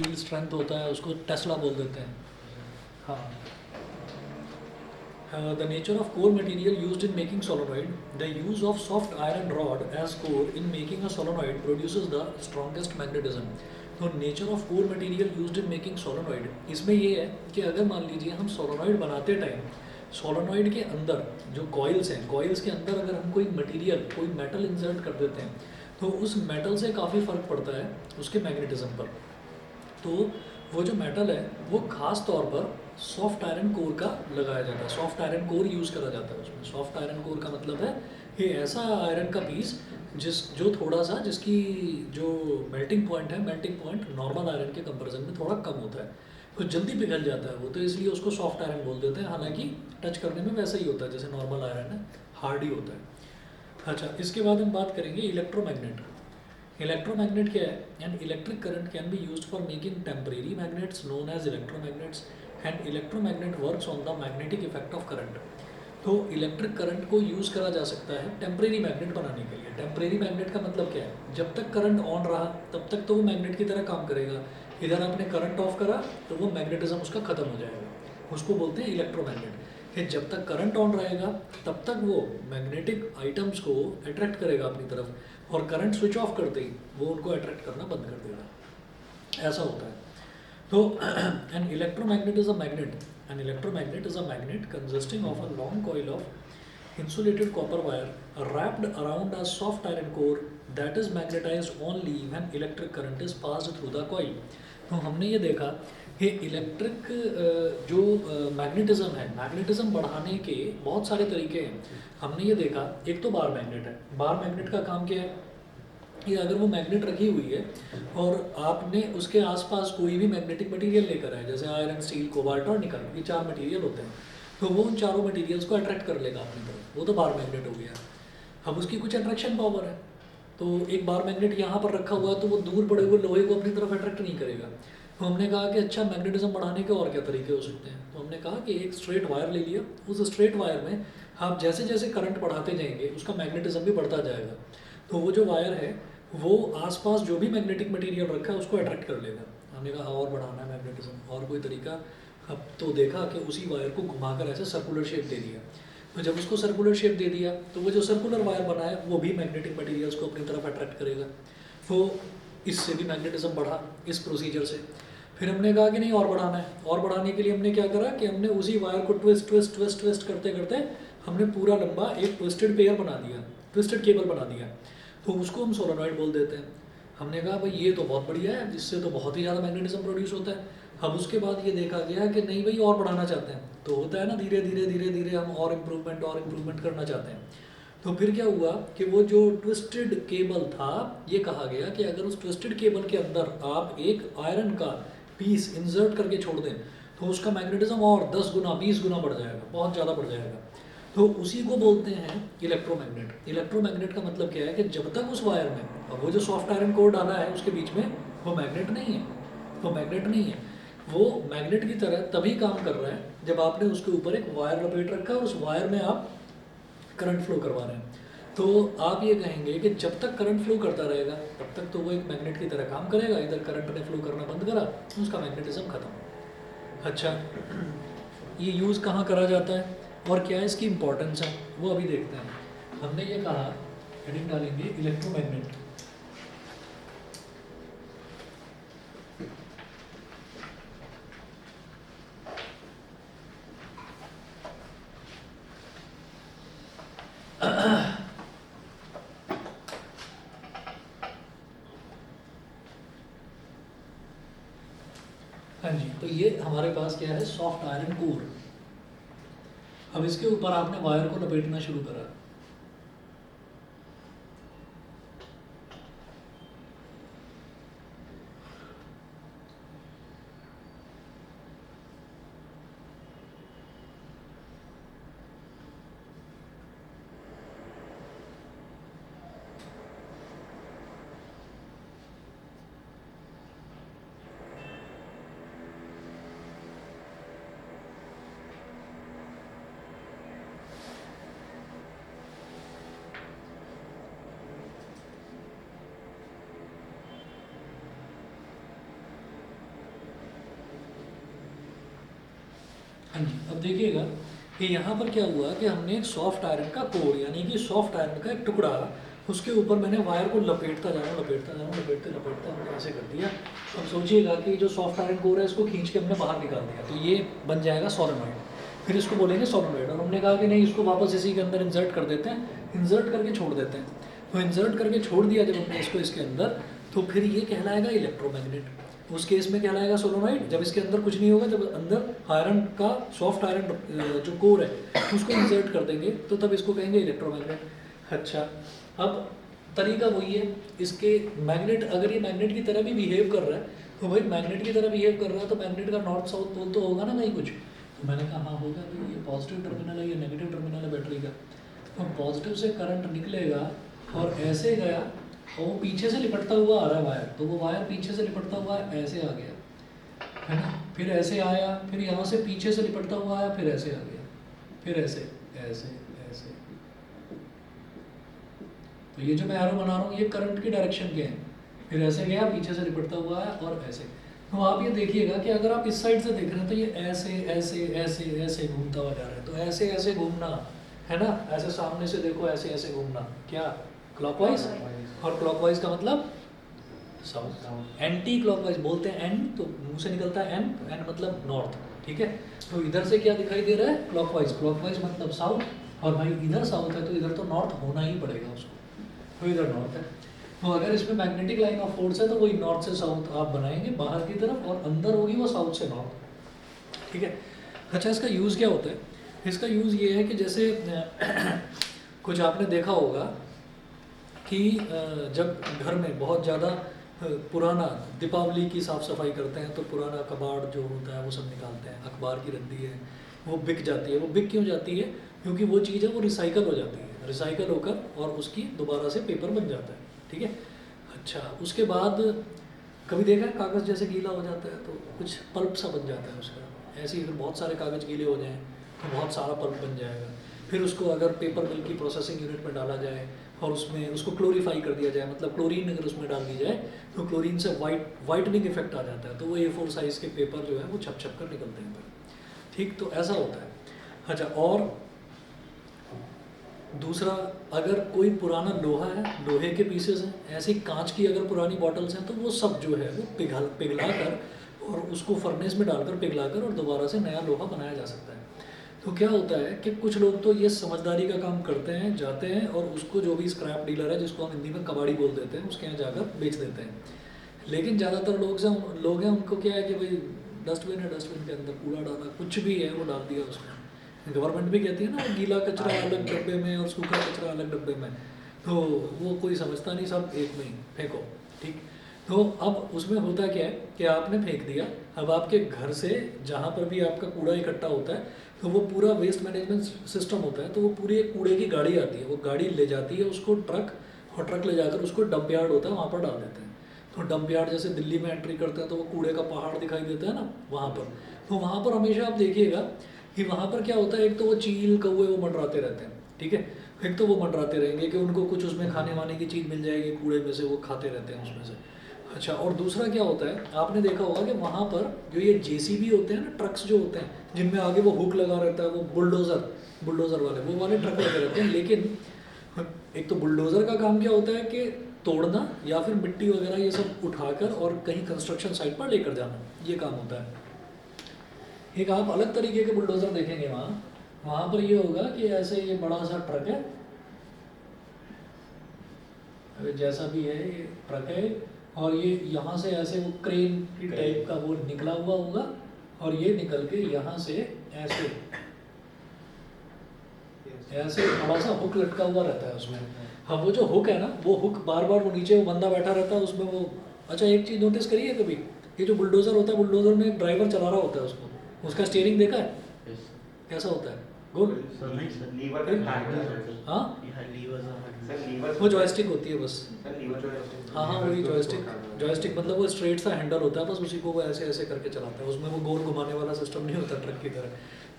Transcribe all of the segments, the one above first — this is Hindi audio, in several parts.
फील्ड स्ट्रेंथ होता है उसको टेस्ला बोल देते हैं। हाँ। The nature of core material used in making solenoid. The use of soft iron rod as core in making a solenoid produces the strongest magnetism. तो nature of core material used in making solenoid, इसमें ये है कि अगर मान लीजिए हम सोलोनॉइड बनाते टाइम सोलोनॉइड के अंदर जो कॉइल्स हैं, कॉइल्स के अंदर अगर हम कोई मटेरियल कोई मेटल इंसर्ट कर देते हैं तो उस मेटल से काफ़ी फ़र्क पड़ता है उसके मैग्नेटिज्म पर। तो वो जो मेटल है वो खास तौर पर सॉफ्ट आयरन कोर का लगाया जाता है, सॉफ्ट आयरन कोर यूज़ करा जाता है उसमें। सॉफ्ट आयरन कोर का मतलब है कि ऐसा आयरन का पीस जो थोड़ा सा जिसकी जो मेल्टिंग पॉइंट है, मेल्टिंग पॉइंट नॉर्मल आयरन के कंपैरिजन में थोड़ा कम होता है, तो जल्दी पिघल जाता है वो, तो इसलिए उसको सॉफ्ट आयरन बोल देते हैं। हालांकि टच करने में वैसा ही होता है जैसे नॉर्मल आयरन है, हार्ड ही होता है। अच्छा, इसके बाद हम बात करेंगे इलेक्ट्रोमैग्नेट। इलेक्ट्रोमैग्नेट क्या है? And electric current can be used for making temporary magnets known as electromagnets and electromagnet works on the magnetic effect of current. तो इलेक्ट्रिक करंट को यूज़ करा जा सकता है टेम्परेरी मैग्नेट बनाने के लिए। टेम्परेरी मैग्नेट का मतलब क्या है? जब तक करंट ऑन रहा तब तक तो वो मैग्नेट की तरह काम करेगा, इधर आपने करंट ऑफ करा तो वो मैग्नेटिज्म उसका ख़त्म हो जाएगा, उसको बोलते हैं इलेक्ट्रोमैग्नेट। कि जब तक करंट ऑन रहेगा तब तक वो मैग्नेटिक आइटम्स को अट्रैक्ट करेगा अपनी तरफ, और करंट स्विच ऑफ करते ही वो उनको अट्रैक्ट करना बंद कर देगा, ऐसा होता है। तो an electromagnet is a magnet, an electromagnet is a magnet consisting of a long coil of insulated copper wire wrapped around a soft iron core that is magnetized only when electric current is passed through the coil। तो हमने ये देखा कि इलेक्ट्रिक जो मैग्नेटिज्म है, मैग्नेटिज्म बढ़ाने के बहुत सारे तरीके हैं। हमने ये देखा, एक तो बार मैग्नेट है। बार मैग्नेट का काम क्या है कि अगर वो मैग्नेट रखी हुई है और आपने उसके आसपास कोई भी मैग्नेटिक मटेरियल लेकर आए, जैसे आयरन, स्टील, कोबाल्ट और निकल, ये चार मटेरियल होते हैं, तो वो उन चारों मटेरियल्स को अट्रैक्ट कर लेगा अपनी तरफ, वो तो बार मैग्नेट हो गया। अब उसकी कुछ अट्रैक्शन पावर है, तो एक बार मैग्नेट यहाँ पर रखा हुआ है तो वो दूर पड़े हुए लोहे को अपनी तरफ अट्रैक्ट नहीं करेगा। तो हमने कहा कि अच्छा, मैग्नेटिज्म बढ़ाने के और क्या तरीके हो सकते हैं? तो हमने कहा कि एक स्ट्रेट वायर ले लिया, उस स्ट्रेट वायर में आप जैसे जैसे करंट बढ़ाते जाएंगे उसका मैग्नेटिज्म भी बढ़ता जाएगा, तो वो जो वायर है वो आसपास जो भी मैग्नेटिक मटेरियल रखा है उसको अट्रैक्ट कर लेगा। हमने कहा और बढ़ाना है मैग्नेटिज्म, और कोई तरीका? अब तो देखा कि उसी वायर को घुमाकर ऐसे सर्कुलर शेप दे दिया। तो जब उसको सर्कुलर शेप दे दिया तो वो जो सर्कुलर वायर बना है वो भी मैग्नेटिक मटेरियल्स को अपनी तरफ अट्रैक्ट करेगा, तो इससे भी मैग्नेटिज्म बढ़ा इस प्रोसीजर से। फिर हमने कहा कि नहीं, और बढ़ाना है। और बढ़ाने के लिए हमने क्या करा कि हमने उसी वायर को ट्विस्ट ट्विस्ट ट्विस्ट ट्विस्ट करते करते हमने पूरा लंबा एक ट्विस्टेड पेयर बना दिया, ट्विस्टेड केबल बना दिया, तो उसको हम सोलेनॉइड बोल देते हैं। हमने कहा भाई ये तो बहुत बढ़िया है, जिससे तो बहुत ही ज़्यादा मैग्नेटिज्म प्रोड्यूस होता है। अब उसके बाद ये देखा गया कि नहीं भाई, और बढ़ाना चाहते हैं, तो होता है ना, धीरे धीरे धीरे धीरे हम और इम्प्रूवमेंट करना चाहते हैं। तो फिर क्या हुआ कि वो जो ट्विस्टेड केबल था, ये कहा गया कि अगर उस ट्विस्टेड केबल के अंदर आप एक आयरन का पीस इंसर्ट करके छोड़ दें तो उसका मैग्नेटिज्म और 10 गुना 20 गुना बढ़ जाएगा, बहुत ज़्यादा बढ़ जाएगा। तो उसी को बोलते हैं इलेक्ट्रोमैग्नेट। इलेक्ट्रोमैग्नेट का मतलब क्या है कि जब तक उस वायर में, और वो जो सॉफ्ट आयरन कोर डाला है उसके बीच में, वो मैग्नेट नहीं है, वो मैग्नेट नहीं है, वो मैग्नेट की तरह तभी काम कर रहा है जब आपने उसके ऊपर एक वायर लपेट रखा है और उस वायर में आप करंट फ्लो करवा रहे हैं। तो आप ये कहेंगे कि जब तक करंट फ्लो करता रहेगा तब तक तो वो एक मैग्नेट की तरह काम करेगा, इधर करंट ने फ्लो करना बंद करा, उसका मैग्नेटिज्म खत्म। अच्छा, ये यूज़ कहाँ करा जाता है और क्या इसकी इम्पोर्टेंस है वो अभी देखते हैं। हमने ये कहा, हेडिंग डालेंगे इलेक्ट्रोमैग्नेट। हाँ जी, तो ये हमारे पास क्या है, सॉफ्ट आयरन कोर। अब इसके ऊपर आपने वायर को लपेटना शुरू करा। हाँ जी, अब देखिएगा कि यहाँ पर क्या हुआ कि हमने एक सॉफ्ट आयरन का कोर यानी कि सॉफ्ट आयरन का एक टुकड़ा, उसके ऊपर मैंने वायर को लपेटता जा रहा हूँ लपेटते लपेटते हमने ऐसे कर दिया। अब सोचिएगा कि जो सॉफ्ट आयरन कोर है इसको खींच के हमने बाहर निकाल दिया, तो ये बन जाएगा सोलेनॉइड। फिर इसको बोलेंगे सोलेनॉइड, और हमने कहा कि नहीं, इसको वापस इसी के अंदर इंसर्ट कर देते हैं, इंसर्ट करके छोड़ देते हैं। तो इंसर्ट करके छोड़ दिया जब हमने इसको इसके अंदर, तो फिर ये कहलाएगा इलेक्ट्रोमैग्नेट। उस केस में कहलाएगा सोलोनॉइड जब इसके अंदर कुछ नहीं होगा, जब अंदर आयरन का सॉफ्ट आयरन जो कोर है उसको इंसर्ट कर देंगे तो तब इसको कहेंगे इलेक्ट्रोमैग्नेट। अच्छा, अब तरीका वही है इसके, मैग्नेट अगर ये मैग्नेट की तरह भी बिहेव कर रहा है तो भाई मैग्नेट की तरह बिहेव कर रहा है तो मैग्नेट का नॉर्थ साउथ पोल तो होगा ना कहीं कुछ। तो मैंने कहा हाँ होगा, भाई ये पॉजिटिव टर्मिनल है, ये नेगेटिव टर्मिनल है बैटरी का। तो पॉजिटिव से करंट निकलेगा और ऐसे गया और वो पीछे से लिपटता हुआ आ रहा है वायर, तो वो वायर पीछे से लिपटता हुआ ऐसे आ गया, है ना, फिर ऐसे आया, फिर यहाँ से पीछे से लिपटता हुआ आया, फिर ऐसे आ गया, फिर ऐसे ऐसे ऐसे। तो ये जो मैं एरो बना रहा हूँ ये करंट की डायरेक्शन के हैं, फिर ऐसे गया, पीछे से लिपटता हुआ आया और ऐसे। तो आप ये देखिएगा कि अगर आप इस साइड से देख रहे हैं तो ये ऐसे ऐसे ऐसे ऐसे घूमता हुआ जा रहा है, तो ऐसे ऐसे घूमना है ना, ऐसे सामने से देखो ऐसे ऐसे घूमना, क्या क्लॉकवाइज, और क्लॉकवाइज का मतलब साउथ। एंटी क्लॉकवाइज बोलते हैं, एन तो मुंह से निकलता है एन, एन मतलब नॉर्थ, ठीक है। तो इधर से क्या दिखाई दे रहा है, क्लॉकवाइज, क्लॉकवाइज मतलब साउथ, और भाई इधर साउथ है तो इधर तो नॉर्थ होना ही पड़ेगा उसको, तो इधर नॉर्थ है। तो अगर इसमें मैग्नेटिक लाइन ऑफ फोर्स है तो वही नॉर्थ से साउथ आप बनाएंगे बाहर की तरफ, और अंदर होगी वो साउथ से नॉर्थ, ठीक है। अच्छा, इसका यूज़ क्या होता है, इसका यूज़ ये है कि जैसे कुछ आपने देखा होगा कि जब घर में बहुत ज़्यादा पुराना, दीपावली की साफ़ सफाई करते हैं तो पुराना कबाड़ जो होता है वो सब निकालते हैं, अखबार की रद्दी है वो बिक जाती है। वो बिक क्यों जाती है, क्योंकि वो चीज़ है वो रिसाइकल हो जाती है, रिसाइकल होकर और उसकी दोबारा से पेपर बन जाता है, ठीक है। अच्छा, उसके बाद कभी देखा है कागज़ जैसे गीला हो जाता है तो कुछ पल्प सा बन जाता है उसका, ऐसे ही फिर बहुत सारे कागज़ गीले हो जाएँ तो बहुत सारा पल्प बन जाएगा। फिर उसको अगर पेपर मिल की प्रोसेसिंग यूनिट में डाला जाए और उसमें उसको क्लोरीफाई कर दिया जाए, मतलब क्लोरीन अगर उसमें डाल दी जाए तो क्लोरीन से वाइटनिंग इफेक्ट आ जाता है, तो वो A4 साइज़ के पेपर जो है वो छप छप कर निकलते हैं फिर, ठीक, तो ऐसा होता है। अच्छा, और दूसरा, अगर कोई पुराना लोहा है, लोहे के पीसेस हैं, ऐसी कांच की अगर पुरानी बॉटल्स हैं तो वो सब जो है वो पिघला कर और उसको फर्नेस में डालकर पिघला कर और दोबारा से नया लोहा बनाया जा सकता है। तो क्या होता है कि कुछ लोग तो ये समझदारी का काम करते हैं, जाते हैं और उसको, जो भी स्क्रैप डीलर है जिसको हम हिंदी में कबाड़ी बोल देते हैं, उसके यहाँ जाकर बेच देते हैं। लेकिन ज़्यादातर लोग हैं उनको क्या है कि भाई डस्टबिन है, डस्टबिन के अंदर कूड़ा डाला, कुछ भी है वो डाल दिया उसमें। गवर्नमेंट भी कहती है ना गीला कचरा अलग डब्बे में और सूखा कचरा अलग डब्बे में, तो वो कोई समझता नहीं, सब एक में ही फेंको, ठीक। तो अब उसमें होता क्या है कि आपने फेंक दिया, अब आपके घर से जहाँ पर भी आपका कूड़ा इकट्ठा होता है तो वो पूरा वेस्ट मैनेजमेंट सिस्टम होता है, तो वो पूरी एक कूड़े की गाड़ी आती है, वो गाड़ी ले जाती है उसको ट्रक, और ट्रक ले जाकर उसको डंप यार्ड होता है वहाँ पर डाल देते हैं। तो डंप यार्ड जैसे दिल्ली में एंट्री करते हैं तो वो कूड़े का पहाड़ दिखाई देता है ना वहाँ पर, तो वहाँ पर हमेशा आप देखिएगा कि वहाँ पर क्या होता है, एक तो वो चील कौवे वो मंडराते रहते हैं, ठीक है, एक तो वो मंडराते रहेंगे कि उनको कुछ उसमें खाने वाने की चीज़ मिल जाएगी कूड़े में से, वो खाते रहते हैं उसमें से। अच्छा, और दूसरा क्या होता है, आपने देखा होगा कि वहाँ पर जो ये जेसीबी होते हैं ना, ट्रक्स जो होते हैं जिनमें आगे वो हुक लगा रहता है, वो बुलडोज़र वाले, वो वाले ट्रक लगे रहते हैं। लेकिन एक तो बुलडोज़र का काम क्या होता है कि तोड़ना या फिर मिट्टी वगैरह ये सब उठाकर और कहीं कंस्ट्रक्शन साइट पर लेकर जाना, ये काम होता है। एक आप अलग तरीके के बुलडोज़र देखेंगे वहाँ पर ये होगा कि ऐसे ये बड़ा सा ट्रक है, अभी जैसा भी है ये ट्रक है, और ये यहाँ से ऐसे वो क्रेन की टाइप का वो निकला हुआ होगा, और ये निकल के यहाँ से ऐसे ऐसे बड़ा सा हुक लटका हुआ रहता है उसमें। हाँ, वो जो हुक है ना, वो हुक बार बार वो नीचे वो बंदा बैठा रहता है उसमें वो। अच्छा, एक चीज़ नोटिस करी है कभी, ये जो बुलडोज़र होता है, बुलडोज़र में एक ड्राइवर चला रहा होता है उसको, उसका स्टीयरिंग देखा है कैसा होता है, गोल, हाँ वो जॉयस्टिक होती है बस, हाँ हाँ वही जॉयस्टिक मतलब वो स्ट्रेट सा हैंडल होता है, बस उसी को वो ऐसे ऐसे करके चलाता है, उसमें वो गोल घुमाने वाला सिस्टम नहीं होता ट्रक की तरह।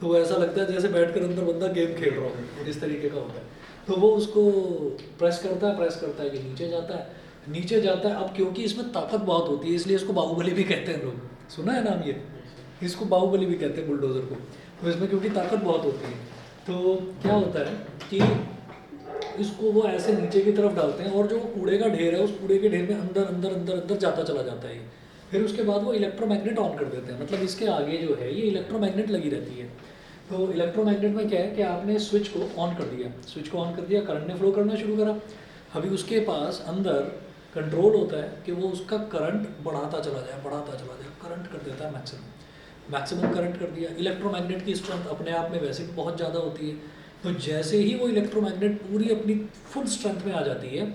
तो वो ऐसा लगता है जैसे बैठकर अंदर बंदा गेम खेल रहा हो, इस तरीके का होता है। तो वो उसको प्रेस करता है, ये नीचे जाता है। अब क्योंकि इसमें ताकत बहुत होती है इसलिए इसको बाहुबली भी कहते हैं लोग, सुना है नाम ये, इसको बाहुबली भी कहते हैं बुलडोज़र को। तो इसमें क्योंकि ताकत बहुत होती है, तो क्या होता है कि इसको वो ऐसे नीचे की तरफ डालते हैं और जो कूड़े का ढेर है उस कूड़े के ढेर में अंदर अंदर अंदर अंदर जाता चला जाता है। फिर उसके बाद वो इलेक्ट्रोमैग्नेट ऑन कर देते हैं, मतलब इसके आगे जो है ये इलेक्ट्रोमैग्नेट लगी रहती है। तो इलेक्ट्रोमैग्नेट में क्या है कि आपने स्विच को ऑन कर दिया, स्विच को ऑन कर दिया, करंट ने फ्लो करना शुरू करा। अभी उसके पास अंदर कंट्रोल होता है कि वो उसका करंट बढ़ाता चला जाए, बढ़ाता चला जाए, करंट कर देता है मैक्सिमम, मैक्सिमम करंट कर दिया। इलेक्ट्रोमैग्नेट की स्ट्रेंथ अपने आप में वैसे भी बहुत ज़्यादा होती है, तो जैसे ही वो इलेक्ट्रोमैग्नेट पूरी अपनी फुल स्ट्रेंथ में आ जाती है,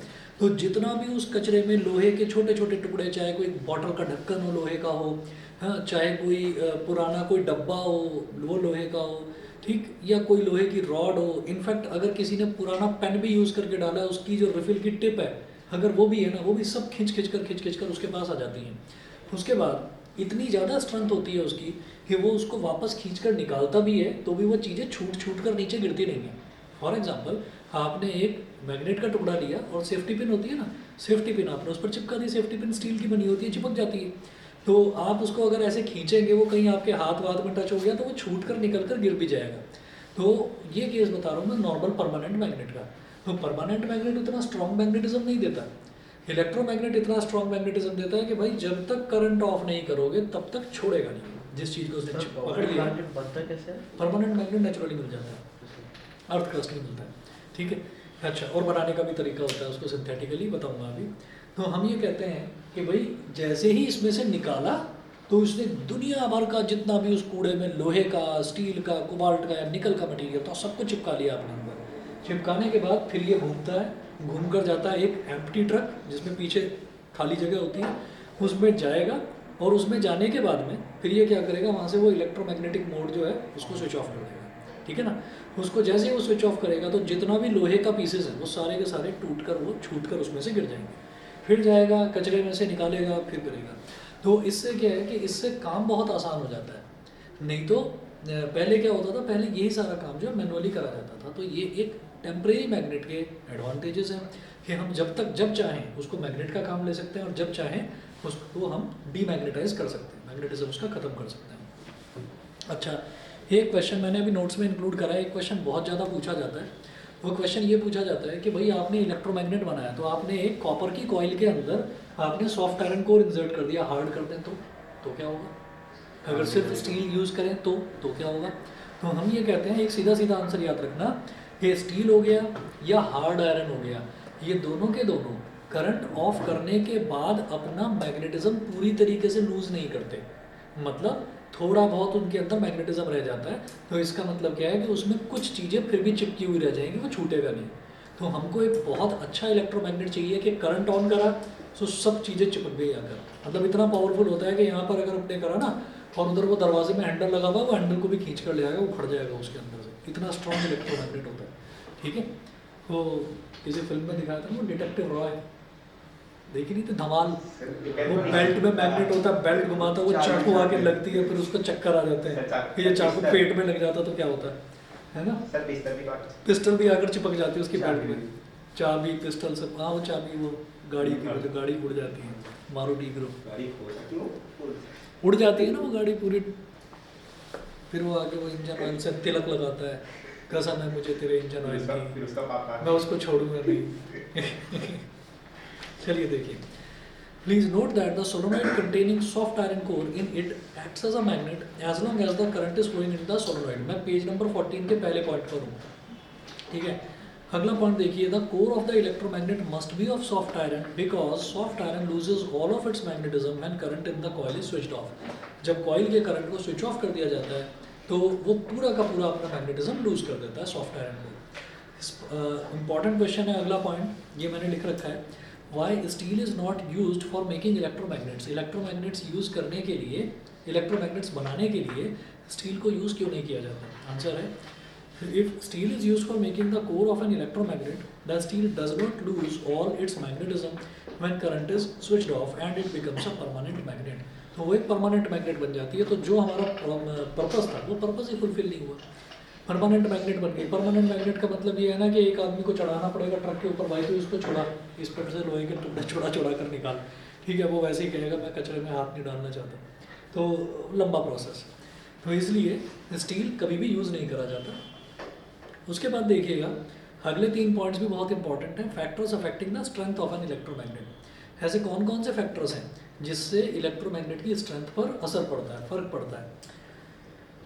तो जितना भी उस कचरे में लोहे के छोटे छोटे टुकड़े, चाहे कोई बॉटल का ढक्कन हो लोहे का हो, हाँ, चाहे कोई पुराना कोई डब्बा हो वो लोहे का हो, ठीक, या कोई लोहे की रॉड हो, इनफैक्ट अगर किसी ने पुराना पेन भी यूज़ करके डाला है, उसकी जो रिफिल की टिप है अगर वो भी है ना, वो भी सब खींच खींच कर उसके पास आ जाती हैं। उसके बाद इतनी ज़्यादा स्ट्रेंथ होती है उसकी कि वो उसको वापस खींच कर निकालता भी है तो भी वो चीज़ें छूट कर नीचे गिरती नहीं हैं। फॉर एग्जाम्पल, आपने एक मैग्नेट का टुकड़ा लिया और सेफ्टी पिन होती है ना, सेफ्टी पिन आपने उस पर चिपका दी, सेफ्टी पिन स्टील की बनी होती है, चिपक जाती है। तो आप उसको अगर ऐसे खींचेंगे, वो कहीं आपके हाथ वाथ में टच हो गया तो वो छूट कर निकल कर गिर भी जाएगा। तो ये केस बता रहा हूँ मैं नॉर्मल परमानेंट मैग्नेट का। तो परमानेंट मैग्नेट उतना स्ट्रॉन्ग मैग्नेटिज्म नहीं देता, इलेक्ट्रोमैग्नेट इतना स्ट्रॉन्ग मैग्नेटिज्म देता है कि भाई जब तक करंट ऑफ नहीं करोगे तब तक छोड़ेगा नहीं जिस चीज़ को उसने पकड़ लिया। परमानेंट मैग्नेट नेचुरली मिल जाता है, अर्थ क्रस्ट में मिलता है, ठीक है। अच्छा, और बनाने का भी तरीका होता है, उसको सिंथेटिकली बताऊंगा अभी। तो हम ये कहते हैं कि भाई जैसे ही इसमें से निकाला तो उसने दुनिया भर का जितना भी उस कूड़े में लोहे का, स्टील का, कोबाल्ट का या निकल का मटीरियल था सबको चिपका लिया आपने अंदर। चिपकाने के बाद फिर ये घूमता है, घूम कर जाता है एक एम्प्टी ट्रक जिसमें पीछे खाली जगह होती है, उसमें जाएगा और उसमें जाने के बाद में फिर ये क्या करेगा, वहाँ से वो इलेक्ट्रोमैग्नेटिक मोड जो है उसको स्विच ऑफ कर देगा, ठीक है ना। उसको जैसे ही वो स्विच ऑफ करेगा तो जितना भी लोहे का पीसेस है वो सारे के सारे टूट कर वो छूट कर उसमें से गिर जाएंगे, फिर जाएगा कचरे में से निकालेगा, फिर करेगा। तो इससे क्या है कि इससे काम बहुत आसान हो जाता है। नहीं तो पहले क्या होता था, पहले यही सारा काम जो है मैनुअली करा जाता था। तो ये एक टेम्परेरी मैग्नेट के एडवांटेजेस हैं कि हम जब चाहें उसको मैग्नेट का काम ले सकते हैं और जब चाहें उसको हम डीमैग्नेटाइज कर सकते हैं, मैग्नेटिज्म उसका ख़त्म कर सकते हैं। अच्छा, एक क्वेश्चन मैंने अभी नोट्स में इंक्लूड करा है, एक क्वेश्चन बहुत ज़्यादा पूछा जाता है। वो क्वेश्चन ये पूछा जाता है कि भाई आपने इलेक्ट्रोमैग्नेट बनाया, तो आपने एक कॉपर की कॉइल के अंदर आपने सॉफ्ट आयरन कोर इंसर्ट कर दिया, हार्ड कर दें तो क्या होगा? अगर सिर्फ स्टील यूज़ करें तो क्या होगा? तो हम ये कहते हैं, एक सीधा सीधा आंसर याद रखना कि स्टील हो गया या हार्ड आयरन हो गया, ये दोनों के दोनों करंट ऑफ करने के बाद अपना मैग्नेटिज्म पूरी तरीके से लूज़ नहीं करते, मतलब थोड़ा बहुत उनके अंदर मैग्नेटिज्म रह जाता है। तो इसका मतलब क्या है कि उसमें कुछ चीज़ें फिर भी चिपकी हुई रह जाएंगी, वो छूटेगा नहीं। तो हमको एक बहुत अच्छा इलेक्ट्रोमैग्नेट चाहिए कि करंट ऑन करा तो सब चीज़ें चिपक गई आकर, मतलब इतना पावरफुल होता है कि यहाँ पर अगर अपने करा ना और उधर वो दरवाजे में हैंडल लगा हुआ, वो हैंडल को भी खींच कर ले आएगा, वो उखड़ जाएगा उसके अंदर से, इतना स्ट्रॉन्ग इलेक्ट्रोमैग्नेट होता है, ठीक है। तो किसी फिल्म में दिखाया था वो डिटेक्टिव रॉय, देखी नहीं थी धमाल, वो बेल्ट में मैग्नेट होता है, बेल्ट घुमाता है, वो चाकू आके लगती है, फिर उसको चक्कर आ जाते हैं, फिर ये चाकू पेट में लग जाता है तो क्या होता है ना, पिस्टल भी आकर चिपक जाती है उसकी बेल्ट में, चाबी पिस्टल सब, हाँ वो चाबी वो गाड़ी की, गाड़ी उड़ जाती है, मारुति उड़ जाती है ना वो गाड़ी पूरी, फिर वो आके वो इंजन ऑयल से तिलक लगाता है, कसम है मुझे तेरे इंजन ऑयल की, मैं उसको छोड़ूंगा नहीं। चलिए देखिए, please note that the solenoid containing soft iron core in it acts as a magnet as long as the current is flowing in the solenoid. मैं पेज नंबर 14 के पहले पॉइंट पर हूँ, ठीक है। अगला पॉइंट देखिए, the core of the electromagnet must be of soft iron because soft iron loses all of its magnetism when current in the coil is switched off. जब कॉइल के करंट को स्विच ऑफ कर दिया जाता है तो वो पूरा का पूरा अपना मैग्नेटिज्म लूज कर देता है सॉफ्ट आयरन को। इंपॉर्टेंट क्वेश्चन है अगला पॉइंट, ये मैंने लिख रखा है, why steel is not use for making electromagnets. Electromagnets use करने के लिए, इलेक्ट्रोमैग्नेट्स बनाने के लिए स्टील को यूज़ क्यों नहीं किया जाता? आंसर है, if steel is used for making the core of an electromagnet, the steel does not lose all its magnetism when current is switched off and it becomes a permanent magnet। तो वो एक परमानेंट मैग्नेट बन जाती है। तो जो हमारा पर्पस था वो पर्पस ही फुलफिल नहीं हुआ, परमानेंट मैग्नेट बन गई। परमानेंट मैग्नेट का मतलब ये है ना कि एक आदमी को चढ़ाना पड़ेगा ट्रक के ऊपर, भाई तो इसको छोड़ा, इस पर से लोहे के टुकड़े छोड़ा कर निकाल, ठीक है। वो वैसे ही कहेगा मैं कचरे में हाथ नहीं डालना चाहता, तो लंबा प्रोसेस। तो इसलिए स्टील कभी भी यूज़ नहीं करा जाता। उसके बाद देखिएगा अगले 3 पॉइंट्स भी बहुत इंपॉर्टेंट हैं। Factors affecting the strength of an electromagnet. ऐसे कौन कौन से फैक्टर्स हैं जिससे इलेक्ट्रोमैग्नेट की स्ट्रेंथ पर असर पड़ता है, फर्क पड़ता है।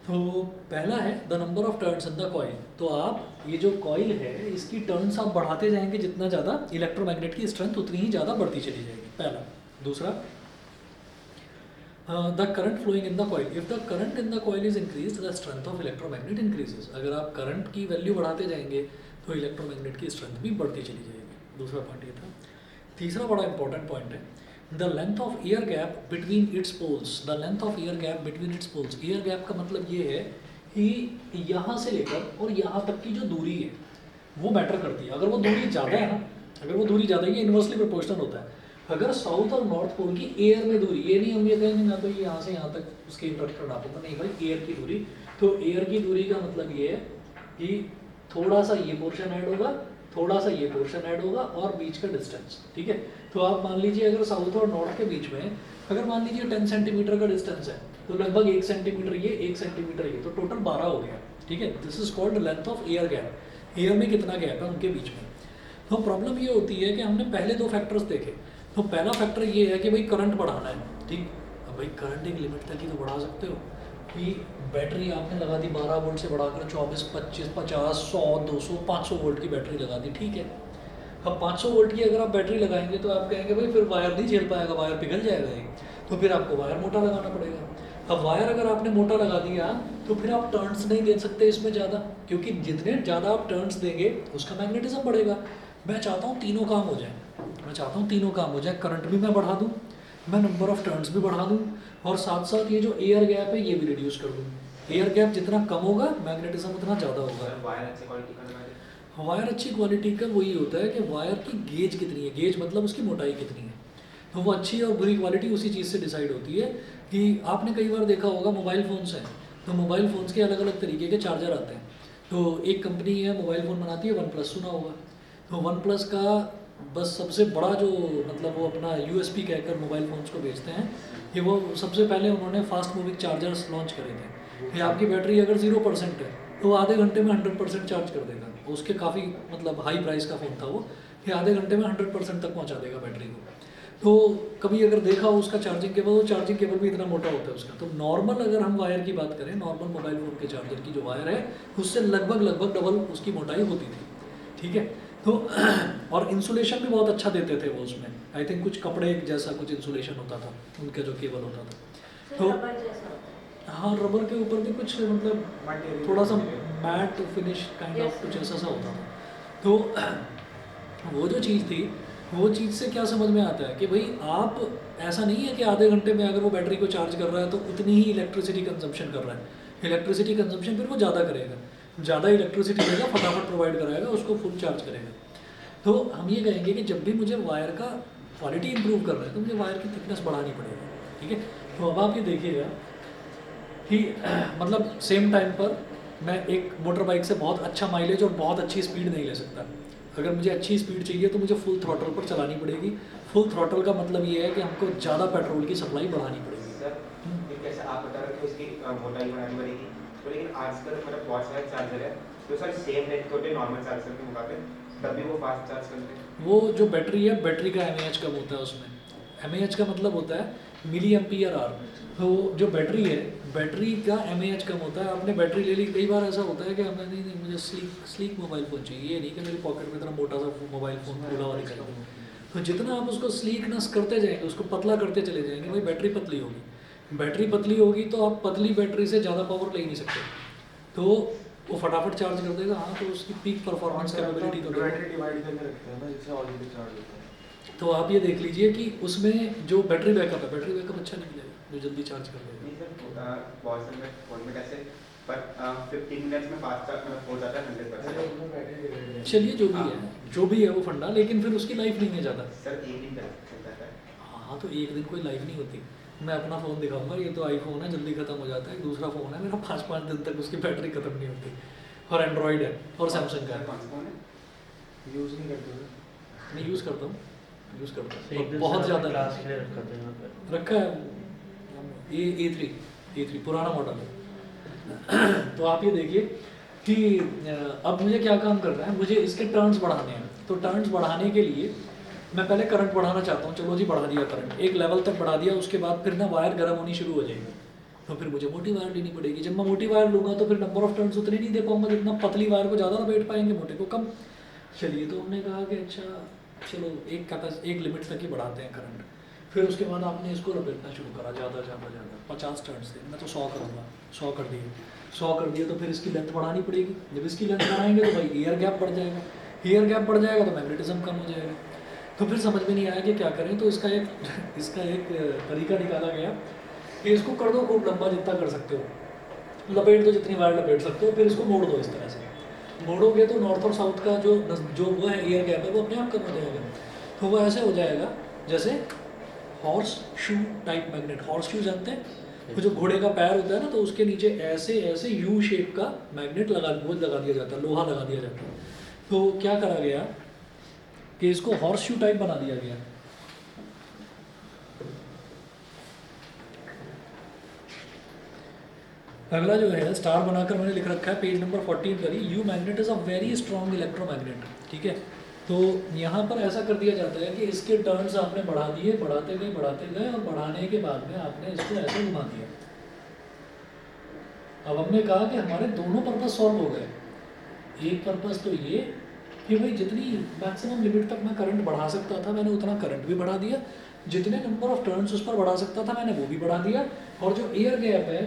तो पहला है the number of turns in the coil. तो आप ये जो कॉइल है इसकी टर्न्स आप बढ़ाते जाएंगे जितना ज़्यादा, इलेक्ट्रोमैग्नेट की स्ट्रेंथ उतनी ही ज़्यादा बढ़ती चली जाएगी, पहला। दूसरा, the current flowing in the coil. If the current in the coil is increase the strength of electromagnet increases. अगर आप करंट की वैल्यू बढ़ाते जाएंगे तो इलेक्ट्रोमैग्नेट की स्ट्रेंथ भी बढ़ती चली जाएगी। दूसरा पॉइंट ये था। तीसरा बड़ा इंपॉर्टेंट पॉइंट है the length of air gap between its poles. The length of air gap between its poles. Air gap का मतलब ये है कि यहाँ से लेकर और यहाँ तक की जो दूरी है वो मैटर करती है। अगर वो दूरी ज़्यादा है ना, अगर वो दूरी ज़्यादा है, ये इन्वर्सली प्रोपोर्शनल होता है। अगर साउथ और नॉर्थ पोल की एयर में दूरी, ये नहीं हम ये कहेंगे ना तो ये यहाँ से यहाँ तक उसके इंटरेक्टर नापूंगा, नहीं भाई, एयर की दूरी। तो एयर की दूरी का मतलब ये है कि थोड़ा सा ये पोर्शन ऐड होगा, थोड़ा सा ये पोर्शन ऐड होगा और बीच का डिस्टेंस, ठीक है। तो आप मान लीजिए अगर साउथ और नॉर्थ के बीच में अगर मान लीजिए 10 सेंटीमीटर का डिस्टेंस है तो लगभग 1 सेंटीमीटर ये, 1 सेंटीमीटर ये, तो टोटल 12 हो गया, ठीक है। This is called length of air gap. Air में कितना गैप है उनके बीच में। तो प्रॉब्लम ये होती है कि हमने पहले 2 फैक्टर्स देखे। तो पहला फैक्टर ये है कि भाई करंट बढ़ाना है, ठीक। अब भाई करंट एक लिमिट तक ही तो बढ़ा सकते हो कि बैटरी आपने लगा दी 12 वोल्ट से बढ़ाकर 24, 25, 50, 100, 200, 500 वोल्ट की बैटरी लगा दी, ठीक है। अब 500 वोल्ट की अगर आप बैटरी लगाएंगे तो आप कहेंगे भाई फिर वायर नहीं झेल पाएगा, वायर पिघल जाएगा ये, तो फिर आपको वायर मोटा लगाना पड़ेगा। अब वायर अगर आपने मोटा लगा दिया तो फिर आप टर्न्स नहीं दे सकते इसमें ज़्यादा, क्योंकि जितने ज़्यादा आप टर्न्स देंगे उसका मैग्नेटिज्म बढ़ेगा। मैं चाहता हूँ तीनों काम हो जाए, मैं चाहता हूँ तीनों काम हो जाए। करंट भी मैं बढ़ा दूँ, मैं नंबर ऑफ टर्न्स भी बढ़ा दूँ, और साथ साथ ये जो एयर गैप है ये भी रिड्यूस कर दूँ। एयर गैप जितना कम होगा मैग्नेटिज्म उतना ज़्यादा होगा। वायर अच्छी क्वालिटी का वही होता है कि वायर की गेज कितनी है, गेज मतलब उसकी मोटाई कितनी है। तो वो अच्छी और बुरी क्वालिटी उसी चीज़ से डिसाइड होती है। कि आपने कई बार देखा होगा मोबाइल फ़ोन्स हैं, तो मोबाइल फ़ोन्स के अलग अलग तरीके के चार्जर आते हैं। तो एक कंपनी है मोबाइल फ़ोन बनाती है, वन प्लस, सुना होगा। तो वन प्लस का बस सबसे बड़ा जो मतलब वो अपना यूएसपी कहकर मोबाइल फ़ोन्स को बेचते हैं कि वो सबसे पहले उन्होंने फास्ट मूविंग चार्जर्स लॉन्च करे थे कि आपकी बैटरी अगर 0% है तो आधे घंटे में 100% चार्ज कर देगा। उसके काफ़ी मतलब हाई प्राइस का फ़ोन था वो, कि आधे घंटे में 100% तक पहुंचा देगा बैटरी को। तो कभी अगर देखा हो उसका चार्जिंग केबल, वो चार्जिंग केबल भी इतना मोटा होता है उसका। तो नॉर्मल अगर हम वायर की बात करें, नॉर्मल मोबाइल फ़ोन के चार्जर की जो वायर है उससे लगभग डबल उसकी मोटाई होती थी, ठीक है। तो और इंसुलेशन भी बहुत अच्छा देते थे वो उसमें, आई थिंक कुछ कपड़े जैसा कुछ इंसुलेशन होता था उनका जो केबल होता था। तो हाँ, रबर के ऊपर भी कुछ मतलब थोड़ा सा मैट फिनिश काइंड ऑफ कुछ ऐसा सा होता था। तो वो जो चीज़ थी, वो चीज़ से क्या समझ में आता है कि भाई आप ऐसा नहीं है कि आधे घंटे में अगर वो बैटरी को चार्ज कर रहा है तो उतनी ही इलेक्ट्रिसिटी कंजम्पशन कर रहा है। इलेक्ट्रिसिटी कंजम्पशन फिर वो ज़्यादा करेगा, ज़्यादा इलेक्ट्रिसिटी देगा, फटाफट प्रोवाइड कराएगा, उसको फुल चार्ज करेगा। तो हम ये कहेंगे कि जब भी मुझे वायर का क्वालिटी इंप्रूव कर रहा है तो मुझे वायर की थिकनेस बढ़ानी पड़ेगी, ठीक है। तो अब आप ये देखिएगा कि मतलब सेम टाइम पर मैं एक मोटर बाइक से बहुत अच्छा माइलेज और बहुत अच्छी स्पीड नहीं ले सकता। अगर मुझे अच्छी स्पीड चाहिए तो मुझे फुल थ्रॉटल पर चलानी पड़ेगी। फुल थ्रॉटल का मतलब ये है कि हमको ज़्यादा पेट्रोल की सप्लाई बढ़ानी पड़ेगी। सर जैसे आप बता रहे हो कि उसकी मोटाई बढ़ानी पड़ेगी, तो लेकिन आजकल मतलब बहुत सारे चार्जर है तो सर सेम रेट होते हैं नॉर्मल चार्जर के मुकाबले, तब भी वो फास्ट चार्ज करते हैं। वो जो बैटरी है, बैटरी का एमएएच कम होता है उसमें। एमएएच का मतलब होता है मिली एम्पियर आवर। तो जो बैटरी है, बैटरी का एमएएच कम होता है। आपने बैटरी ले ली, कई बार ऐसा होता है कि हमें नहीं मुझे स्लीक मोबाइल फ़ोन चाहिए, ये नहीं कि मेरी पॉकेट में इतना मोटा सा मोबाइल फ़ोन खुला हुआ निकल दूँ। तो जितना आप उसको स्लीकनेस करते जाएंगे, उसको पतला करते चले जाएंगे, भाई बैटरी पतली होगी। बैटरी पतली होगी तो आप पतली बैटरी से ज़्यादा पावर ले ही नहीं सकते, तो वो फटाफट चार्ज कर देगा। हाँ, तो उसकी पीक परफॉर्मेंस कैपेबिलिटी तो बैटरी डिवाइड करके रखते हैं ना, जिससे ऑलरेडी चार्ज होता है। तो आप ये देख लीजिए कि उसमें जो बैटरी बैकअप है, बैटरी बैकअप अच्छा निकलेगा जो जल्दी चार्ज कर देगा। नहीं सर, बहुत सारे फोन में कैसे पर 15 मिनट्स में फास्ट चार्ज हो जाता है 100%। चलिए जो भी है वो फंडा, लेकिन फिर उसकी लाइफ नहीं है ज़्यादा। सर एक दिन चल जाता है। हाँ, तो एक दिन कोई लाइफ नहीं होती। मैं अपना फ़ोन दिखाऊंगा, ये तो आईफोन है, जल्दी ख़त्म हो जाता है। दूसरा फ़ोन है मेरा, 5-5 दिन तक उसकी बैटरी ख़त्म नहीं होती, और एंड्रॉयड है और सैमसंग का है। कौन सा फोन है? यूज़ नहीं करते हो? मैं यूज़ करता हूँ, बहुत ज़्यादा रखा है। ए3 पुराना मॉडल है, तो आप ये देखिए कि अब मुझे क्या काम करना है, मुझे इसके टर्न्स बढ़ाने हैं। तो टर्न्स बढ़ाने के लिए मैं पहले करंट बढ़ाना चाहता हूँ। चलो जी, बढ़ा दिया करंट, एक लेवल तक बढ़ा दिया। उसके बाद फिर ना वायर गर्म होनी शुरू हो जाएगी, तो फिर मुझे मोटी वायर लेनी पड़ेगी। जब मैं मोटी वायर लूँगा तो फिर नंबर ऑफ टर्न्स उतने नहीं दे पाऊंगा जितना पतली वायर को ज़्यादा लपेट पाएंगे, मोटे को कम। चलिए, तो हमने कहा कि अच्छा चलो एक लिमिट तक ही बढ़ाते हैं करंट। फिर उसके बाद आपने इसको लपेटना शुरू करा, ज़्यादा ज़्यादा ज़्यादा 50 टर्न्स थे, मैं तो 100 करूँगा। 100 कर दिए, 100 कर दिए, तो फिर इसकी लेंथ बढ़ानी पड़ेगी। जब इसकी लेंथ बढ़ाएंगे तो भाई एयर गैप बढ़ जाएगा, एयर गैप बढ़ जाएगा तो मैग्नेटिज्म कम हो जाएगा। तो फिर समझ में नहीं आया कि क्या करें। तो इसका एक तरीका निकाला गया कि इसको कर दो खूब लंबा, जितना कर सकते हो लपेट दो, जितनी वायर लपेट सकते हो। फिर इसको मोड़ दो, इस तरह से मोड़ोगे तो नॉर्थ और साउथ का जो वो है एयर गैप है वो अपने आप कम हो जाएगा। तो वो ऐसे हो जाएगा जैसे horse shoe type magnet. Horse shoe जानते हैं, वो जो घोड़े का पैर होता है ना, तो उसके नीचे ऐसे ऐसे यू शेप का मैग्नेट लगा दिया जाता है, लोहा लगा दिया जाता है। तो क्या करा गया कि इसको हॉर्स शू टाइप बना दिया गया। अगला जो है स्टार बनाकर मैंने लिख रखा है पेज नंबर 14 पर ही, U magnet is a very strong electromagnet. ठीक है, तो यहाँ पर ऐसा कर दिया जाता है कि इसके टर्न्स आपने बढ़ा दिए, बढ़ाते गए और बढ़ाने के बाद में आपने इसको ऐसे घुमा दिया। अब हमने कहा कि हमारे दोनों पर्पस सॉल्व हो गए। एक पर्पस तो ये कि भाई जितनी मैक्सिमम लिमिट तक मैं करंट बढ़ा सकता था मैंने उतना करंट भी बढ़ा दिया, जितने नंबर ऑफ टर्न्स उस पर बढ़ा सकता था मैंने वो भी बढ़ा दिया, और जो एयर गैप है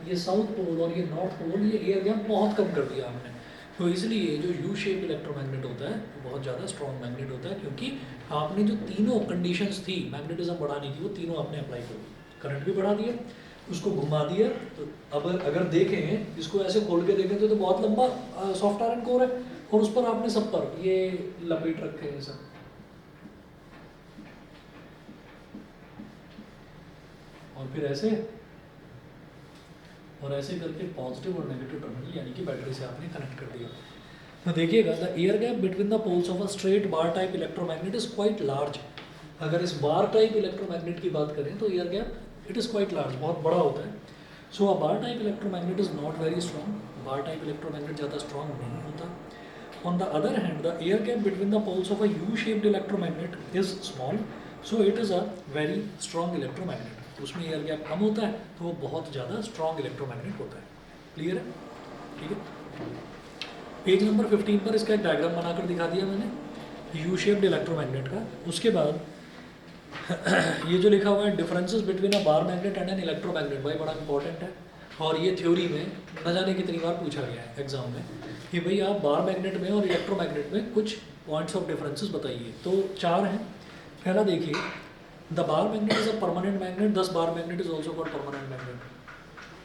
ये साउथ पोल और ये नॉर्थ पोल, ये एयर गैप बहुत कम कर दिया हमने। तो इसलिए जो यू शेप इलेक्ट्रोमैग्नेट होता है वो बहुत ज़्यादा स्ट्रॉन्ग मैग्नेट होता है, क्योंकि आपने जो तीनों कंडीशंस थी मैग्नेटिज्म बढ़ाने की वो तीनों आपने अप्लाई कर दी। करंट भी बढ़ा दिया, उसको घुमा दिया। तो अब अगर देखें इसको ऐसे खोल के देखें तो बहुत लंबा सॉफ्ट आयरन कोर है, और उस पर आपने सब पर ये लपेट रखे हैं सब। और फिर ऐसे और ऐसे करके पॉजिटिव और नेगेटिव टर्मिनल यानी कि बैटरी से आपने कनेक्ट कर दिया। तो देखिएगा, the air gap between the poles of a straight bar type electromagnet is quite large. अगर इस बार टाइप इलेक्ट्रोमैग्नेट की बात करें तो air gap it is quite large, बहुत बड़ा होता है। So a bar type electromagnet is not very strong. Bar type electromagnet ज़्यादा स्ट्रॉन्ग नहीं होता। On the other hand, the air gap between the poles of a U-shaped electromagnet is small, so it is a very strong electromagnet. उसमें एयर गैप कम होता है तो वो बहुत ज़्यादा स्ट्रॉन्ग इलेक्ट्रोमैग्नेट होता है। क्लियर है? ठीक है, पेज नंबर 15 पर इसका एक डायग्राम बनाकर दिखा दिया मैंने यू शेप्ड इलेक्ट्रोमैग्नेट का। उसके बाद ये जो लिखा हुआ है differences between a bar magnet and an electromagnet, भाई बड़ा इंपॉर्टेंट है। और ये थ्योरी में न जाने कितनी बार पूछा गया है एग्जाम में कि भाई आप बार मैग्नेट में और इलेक्ट्रोमैग्नेट में कुछ पॉइंट्स ऑफ डिफरेंसेस बताइए। तो 4 हैं। पहला देखिए, the bar magnet is a permanent magnet, this bar magnet is also called permanent magnet.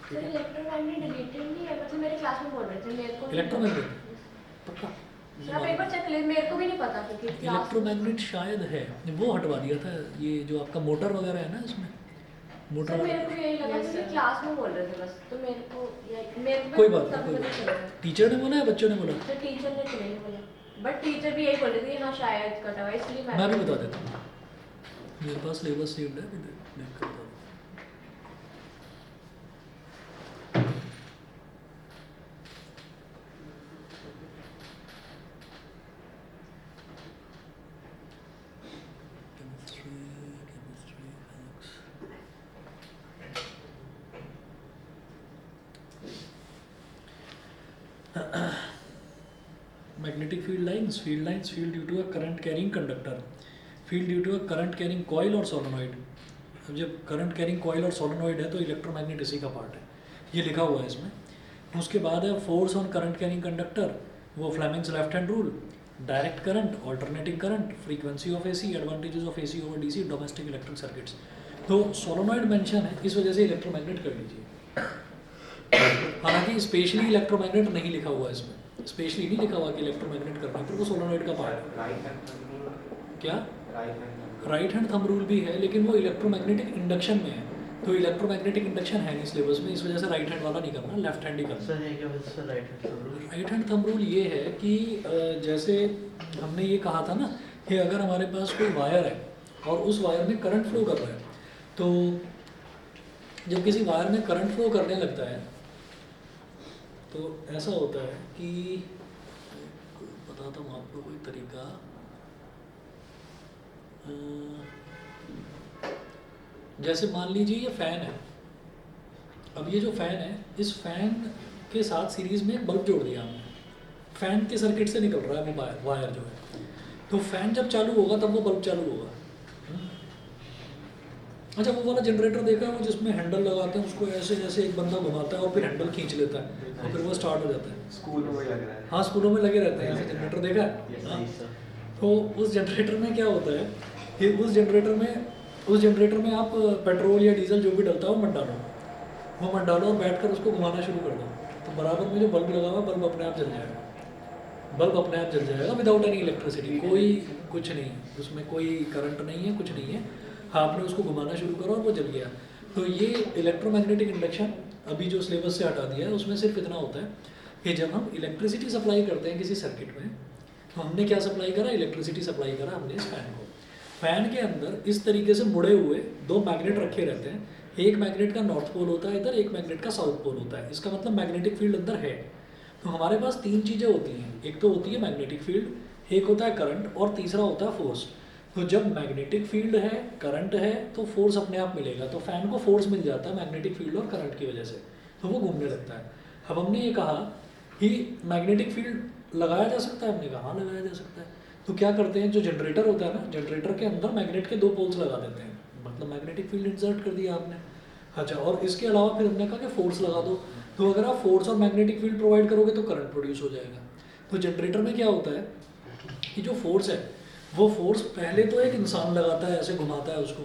Sir electromagnet related नहीं है, मतलब मेरे क्लास में बोल रहे थे, मेरे को इलेक्ट्रोमैग्नेट पक्का? सर आप एक बार चेक ले, मेरे को भी नहीं पता क्योंकि क्लास इलेक्ट्रोमैग्नेट शायद है, वो हटवा दिया था ये जो आपका मोटर वगैरह है ना इसमें सर मोटर। मेरे को यही लगा कि क्लास में बोल रहे थे बस, तो मेरे को कोई बात तब नहीं, पता चला। टीचर ने बोला या बच्चों ने बोला? सर टीचर ने तो नहीं बोला, बट टीचर भी यही बोल रहे थे हाँ शायद कटा हुआ है, इसलिए मैं भी बता देता हूँ, मेरे पास सिलेबस सेव्ड है, देख कर बता देता हूँ। Magnetic field lines field due to a current carrying conductor, field due to a current carrying coil और solenoid। अब जब करंट कैरिंग कॉइल और सोलेनॉइड है तो इलेक्ट्रोमैग्नेट इसी का पार्ट है, ये लिखा हुआ है इसमें। उसके बाद है force on current carrying conductor, वो Fleming's left hand rule, direct current, alternating current, frequency of AC, advantages of AC over DC, domestic electric circuits. तो सोलेनॉइड मेंशन है, इस वजह से इलेक्ट्रोमैग्नेट कर लीजिए। हालांकि स्पेशली इलेक्ट्रोमैग्नेट नहीं लिखा हुआ है इसमें, स्पेशली नहीं लिखा हुआ कि इलेक्ट्रोमैग्नेट करना है, फिर वो सोलेनॉइड का पार्ट है। क्या राइट हैंड थंब रूल भी है, लेकिन वो इलेक्ट्रोमैग्नेटिक इंडक्शन में है, तो इलेक्ट्रोमैग्नेटिक इंडक्शन है नहीं सिलेबस में, इस वजह से राइट हैंड वाला नहीं करना, लेफ्ट हैंड ही करना। सर ये क्या वजह से right hand thumb rule? Right hand thumb rule ये है कि जैसे हमने ये कहा था ना कि अगर हमारे पास कोई वायर है और उस वायर में करंट फ्लो कर रहा है, तो जब किसी वायर में करंट फ्लो करने लगता है तो ऐसा होता है कि बताता हूँ आपको कोई तरीका। जैसे मान लीजिए ये फ़ैन है। अब ये जो फ़ैन है, इस फ़ैन के साथ सीरीज़ में एक बल्ब जोड़ दिया हमने। फ़ैन के सर्किट से निकल रहा है वो वायर जो है। तो फ़ैन जब चालू होगा तब वो बल्ब चालू होगा। अच्छा, वो वाला जनरेटर देखा है वो जिसमें हैंडल लगाते हैं, उसको ऐसे ऐसे एक बंदा घुमाता है और फिर हैंडल खींच लेता है और फिर वो स्टार्ट हो जाता है। स्कूल में वही लग रहा है। हाँ, स्कूलों में लगे रहते हैं ऐसे जनरेटर, देखा है? Yes, हाँ। जी सर। तो उस जनरेटर में क्या होता है कि उस जनरेटर में आप पेट्रोल या डीजल जो भी डलता है वो मत डालो और बैठकर उसको घुमाना शुरू कर दो। तो बराबर में जो बल्ब लगा हुआ है, बल्ब अपने आप जल जाएगा विदाउट एनी इलेक्ट्रिसिटी। कोई कुछ नहीं, उसमें कोई करंट नहीं है, कुछ नहीं है। आपने उसको घुमाना शुरू करो और वो जल गया। तो ये इलेक्ट्रोमैग्नेटिक इंडक्शन अभी जो सिलेबस से हटा दिया है उसमें सिर्फ इतना होता है कि जब हम इलेक्ट्रिसिटी सप्लाई करते हैं किसी सर्किट में, तो हमने क्या सप्लाई करा? इलेक्ट्रिसिटी सप्लाई करा हमने इस फैन को। फैन के अंदर इस तरीके से मुड़े हुए दो मैग्नेट रखे रहते हैं। एक मैग्नेट का नॉर्थ पोल होता है इधर, एक मैग्नेट का साउथ पोल होता है। इसका मतलब मैग्नेटिक फील्ड अंदर है। तो हमारे पास तीन चीज़ें होती हैं, एक तो होती है मैग्नेटिक फील्ड, एक होता है करंट और तीसरा होता है फोर्स। तो जब मैग्नेटिक फील्ड है, करंट है, तो फोर्स अपने आप मिलेगा। तो फैन को फोर्स मिल जाता है मैग्नेटिक फील्ड और करंट की वजह से, तो वो घूमने लगता है। अब हमने ये कहा कि मैग्नेटिक फील्ड लगाया जा सकता है, हमने कहा हाँ लगाया जा सकता है। तो क्या करते हैं, जो जनरेटर होता है ना, जनरेटर के अंदर मैग्नेट के दो पोल्स लगा देते हैं, मतलब मैग्नेटिक फील्ड इंसर्ट कर दिया आपने। अच्छा, और इसके अलावा फिर हमने कहा कि फोर्स लगा दो। तो अगर आप फोर्स और मैग्नेटिक फील्ड प्रोवाइड करोगे तो करंट प्रोड्यूस हो जाएगा। तो जनरेटर में क्या होता है कि जो फोर्स है, वो फोर्स पहले तो एक इंसान लगाता है, ऐसे घुमाता है उसको,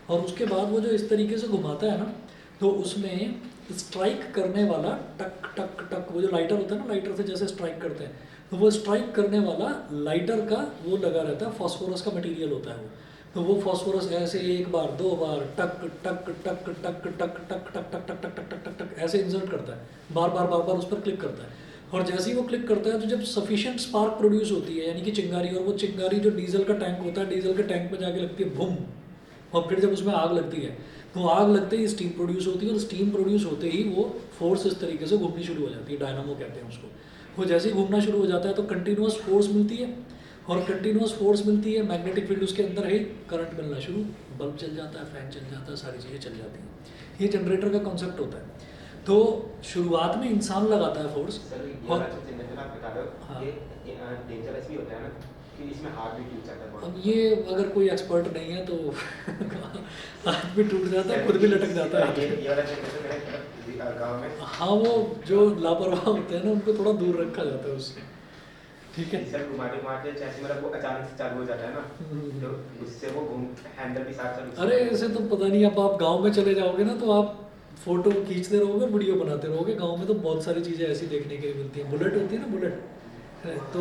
और उसके बाद वो जो इस तरीके से घुमाता है ना, तो उसमें स्ट्राइक करने वाला टक टक टक, वो जो लाइटर होता है ना, लाइटर से जैसे स्ट्राइक करते हैं, तो वो स्ट्राइक करने वाला लाइटर का वो लगा रहता है, फॉस्फोरस का मटेरियल होता है वो। तो वो फॉस्फोरस ऐसे एक बार, दो बार, टक टक टक टक टक टक टक टक टक टक टक टक टक टक ऐसे इंसर्ट करता है, बार बार उस पर क्लिक करता है। और जैसे ही वो क्लिक करता है तो जब सफिशिएंट स्पार्क प्रोड्यूस होती है, यानी कि चिंगारी, और वो चिंगारी जो डीजल का टैंक होता है, डीजल के टैंक में जाके लगती है बूम, और फिर जब उसमें आग लगती है तो आग लगते ही स्टीम प्रोड्यूस होती है, और स्टीम प्रोड्यूस होते ही वो फोर्स इस तरीके से घूमनी शुरू हो जाती है, डायनामो कहते हैं उसको। वो जैसे ही घूमना शुरू हो जाता है तो कंटिन्यूअस फोर्स मिलती है, और कंटिन्यूअस फोर्स मिलती है, मैग्नेटिक फील्ड उसके अंदर है, करंट मिलना शुरू, बल्ब चल जाता है, फैन चल जाता है, सारी चीज़ें चल जाती हैं। ये जनरेटर का कॉन्सेप्ट होता है। तो शुरुआत में इंसान लगाता है फोर्स, सर ये और वाला जो जनरेटर आप बता रहे हो, हाँ। ये डेंजरस भी होता है ना, कि इसमें हाथ भी टूट जाता है बहुत। अब ये अगर कोई एक्सपर्ट नहीं है तो हाथ भी टूट जाता है, खुद भी लटक जाता है। ये वाला जनरेटर मेरे गाँव में, हाँ, वो जो लापरवाह होते हैं ना, उनको थोड़ा दूर रखा जाता है उससे, ठीक है। सर घुमाते घुमाते जैसे मतलब वो अचानक से चालू हो जाता है ना, तो उससे वो घूम हैंडल भी साथ साथ। अरे ऐसे तो पता नहीं, अब आप गांव में चले जाओगे ना तो आप फोटो खींचते रहोगे, वीडियो बनाते रहोगे। गांव में तो बहुत सारी चीज़ें ऐसी देखने के लिए मिलती हैं। बुलेट होती है ना, बुलेट, तो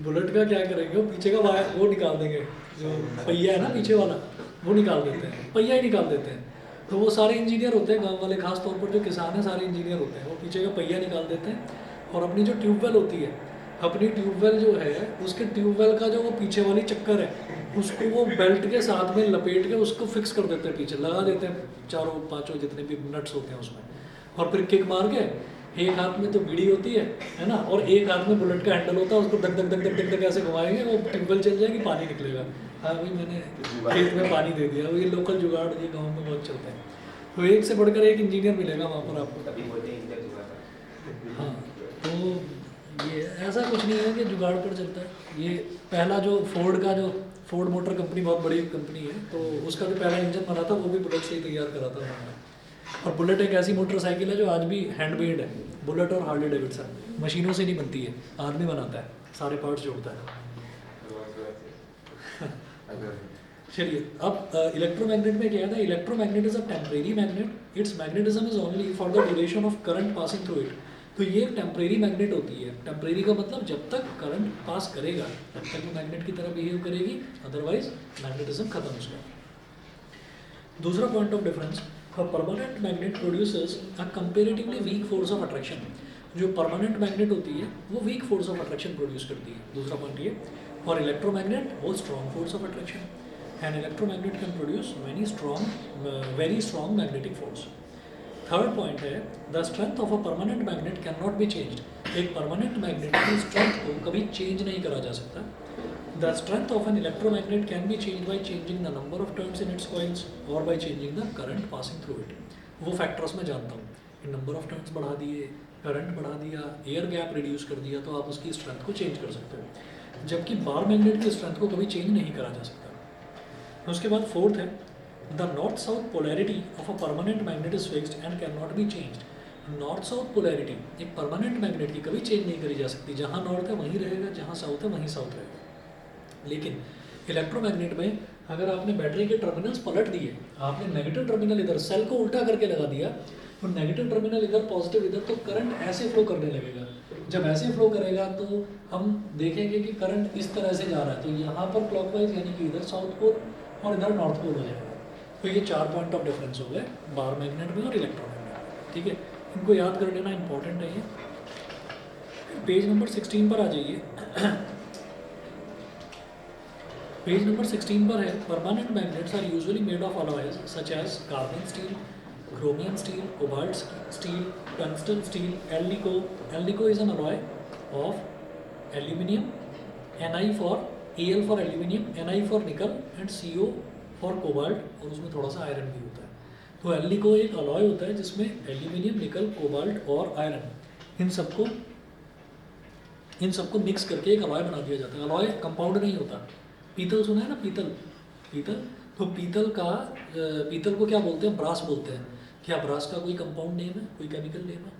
बुलेट का क्या करेंगे, वो पीछे का वायर वो निकाल देंगे, जो पहिया है ना पीछे वाला, वो निकाल देते हैं, पहिया ही निकाल देते हैं। तो वो सारे इंजीनियर होते हैं गांव वाले, खास तौर पर जो किसान हैं सारे इंजीनियर होते हैं। वो पीछे का पहिया निकाल देते हैं, और अपनी जो ट्यूबवेल होती है, अपनी ट्यूबवेल जो है, उसके ट्यूबवेल का जो वो पीछे वाली चक्कर है, उसको वो बेल्ट के साथ में लपेट के उसको फिक्स कर देते हैं, पीछे लगा देते हैं, चारों पांचों जितने भी नट्स होते हैं उसमें, और फिर किक मार के एक हाथ में तो बीड़ी होती है ना, और एक हाथ में बुलेट का हैंडल होता है, उसको धक धक धक धक धक धक ऐसे घुमाएंगे, वो ट्यूबवेल चल जाएगी, पानी निकलेगा। हाँ भाई, मैंने खेत में पानी दे दिया। ये लोकल जुगाड़ ये गाँव में बहुत चलते हैं। तो एक से बढ़कर एक इंजीनियर मिलेगा वहाँ पर आपको। तभी बोलते हैं इंजन जुगाड़। हाँ, तो ये ऐसा कुछ नहीं है कि जुगाड़ पर चलता है। ये पहला जो फोर्ड मोटर कंपनी बहुत बड़ी कंपनी है, तो उसका जो पहला इंजन बना था वो भी बुलेट से ही तैयार करा था उन्होंने। और बुलेट एक ऐसी मोटरसाइकिल है जो आज भी हैंडमेड है। बुलेट और हार्ले डेविडसन मशीनों से नहीं बनती है, आदमी बनाता है, सारे पार्ट्स जोड़ता है। चलिए, अब इलेक्ट्रोमैग्नेट में क्या था? Electromagnet is a temporary magnet, it's magnetism is only for the duration of current passing through it. तो ये एक टेम्परेरी मैग्नेट होती है। टेम्परेरी का मतलब जब तक करंट पास करेगा तब तक वो मैग्नेट की तरह बिहेव करेगी, अदरवाइज मैग्नेटिज्म खत्म उसका। दूसरा point of difference, a permanent magnet produces a comparatively weak force of attraction। जो परमानेंट मैग्नेट होती है वो weak force of attraction produce करती है। दूसरा पॉइंट ये, और इलेक्ट्रोमैग्नेट वो strong force of attraction. And electromagnet can produce very strong magnetic force. Third point है the strength of a permanent magnet can not be changed. एक परमानेंट मैग्नेट की स्ट्रेंथ को कभी चेंज नहीं करा जा सकता. The strength of an electromagnet can be change by changing the number of turns in its coils और by changing the current passing through it. वो फैक्टर्स मैं जानता हूँ कि नंबर ऑफ टर्न्स बढ़ा दिए, करंट बढ़ा दिया, एयर गैप रिड्यूस कर दिया, तो आप उसकी स्ट्रेंथ को चेंज कर सकते हो. जबकि बार मैग्नेट की स्ट्रेंथ को कभी चेंज नहीं करा जा सकता. उसके बाद फोर्थ है the north south polarity of a permanent magnet is fixed and can not be changed. North south polarity एक परमानेंट मैग्नेट की कभी चेंज नहीं करी जा सकती. जहाँ नॉर्थ है वहीं रहेगा, जहाँ साउथ है वहीं साउथ रहेगा. लेकिन इलेक्ट्रोमैग्नेट में अगर आपने बैटरी के टर्मिनल्स पलट दिए, आपने नेगेटिव टर्मिनल इधर, सेल को उल्टा करके लगा दिया, तो नेगेटिव टर्मिनल इधर पॉजिटिव इधर, तो करंट ऐसे फ्लो करने लगेगा. जब ऐसे फ्लो करेगा तो हम देखेंगे कि करंट इस तरह से जा रहा है, तो यहाँ पर क्लॉकवाइज यानी कि इधर साउथ पोल और इधर नॉर्थ पोल हो जाएगा. तो ये 4 पॉइंट ऑफ डिफरेंस हो गए बार मैग्नेट में और इलेक्ट्रोमैग्नेट में. ठीक है, इनको याद कर लेना इंपॉर्टेंट है ये. पेज नंबर 16 पर आ जाइए. पेज नंबर 16 पर है permanent magnets are usually made of alloys such as carbon steel, chromium steel, cobalt steel, tungsten steel, alnico. Alnico is an alloy of aluminium, Ni for Al for aluminium, Ni for nickel and Co for cobalt, और उसमें थोड़ा सा आयरन भी होता है. तो alnico एक अलॉय होता है जिसमें एल्यूमिनियम, निकल, कोबाल्ट और आयरन इन सबको मिक्स करके एक अलॉय बना दिया जाता है. अलॉय कंपाउंड नहीं होता. पीतल सुना है ना, पीतल. तो पीतल को क्या बोलते हैं? ब्रास बोलते हैं. क्या ब्रास का कोई कंपाउंड नेम है, कोई केमिकल नेम है?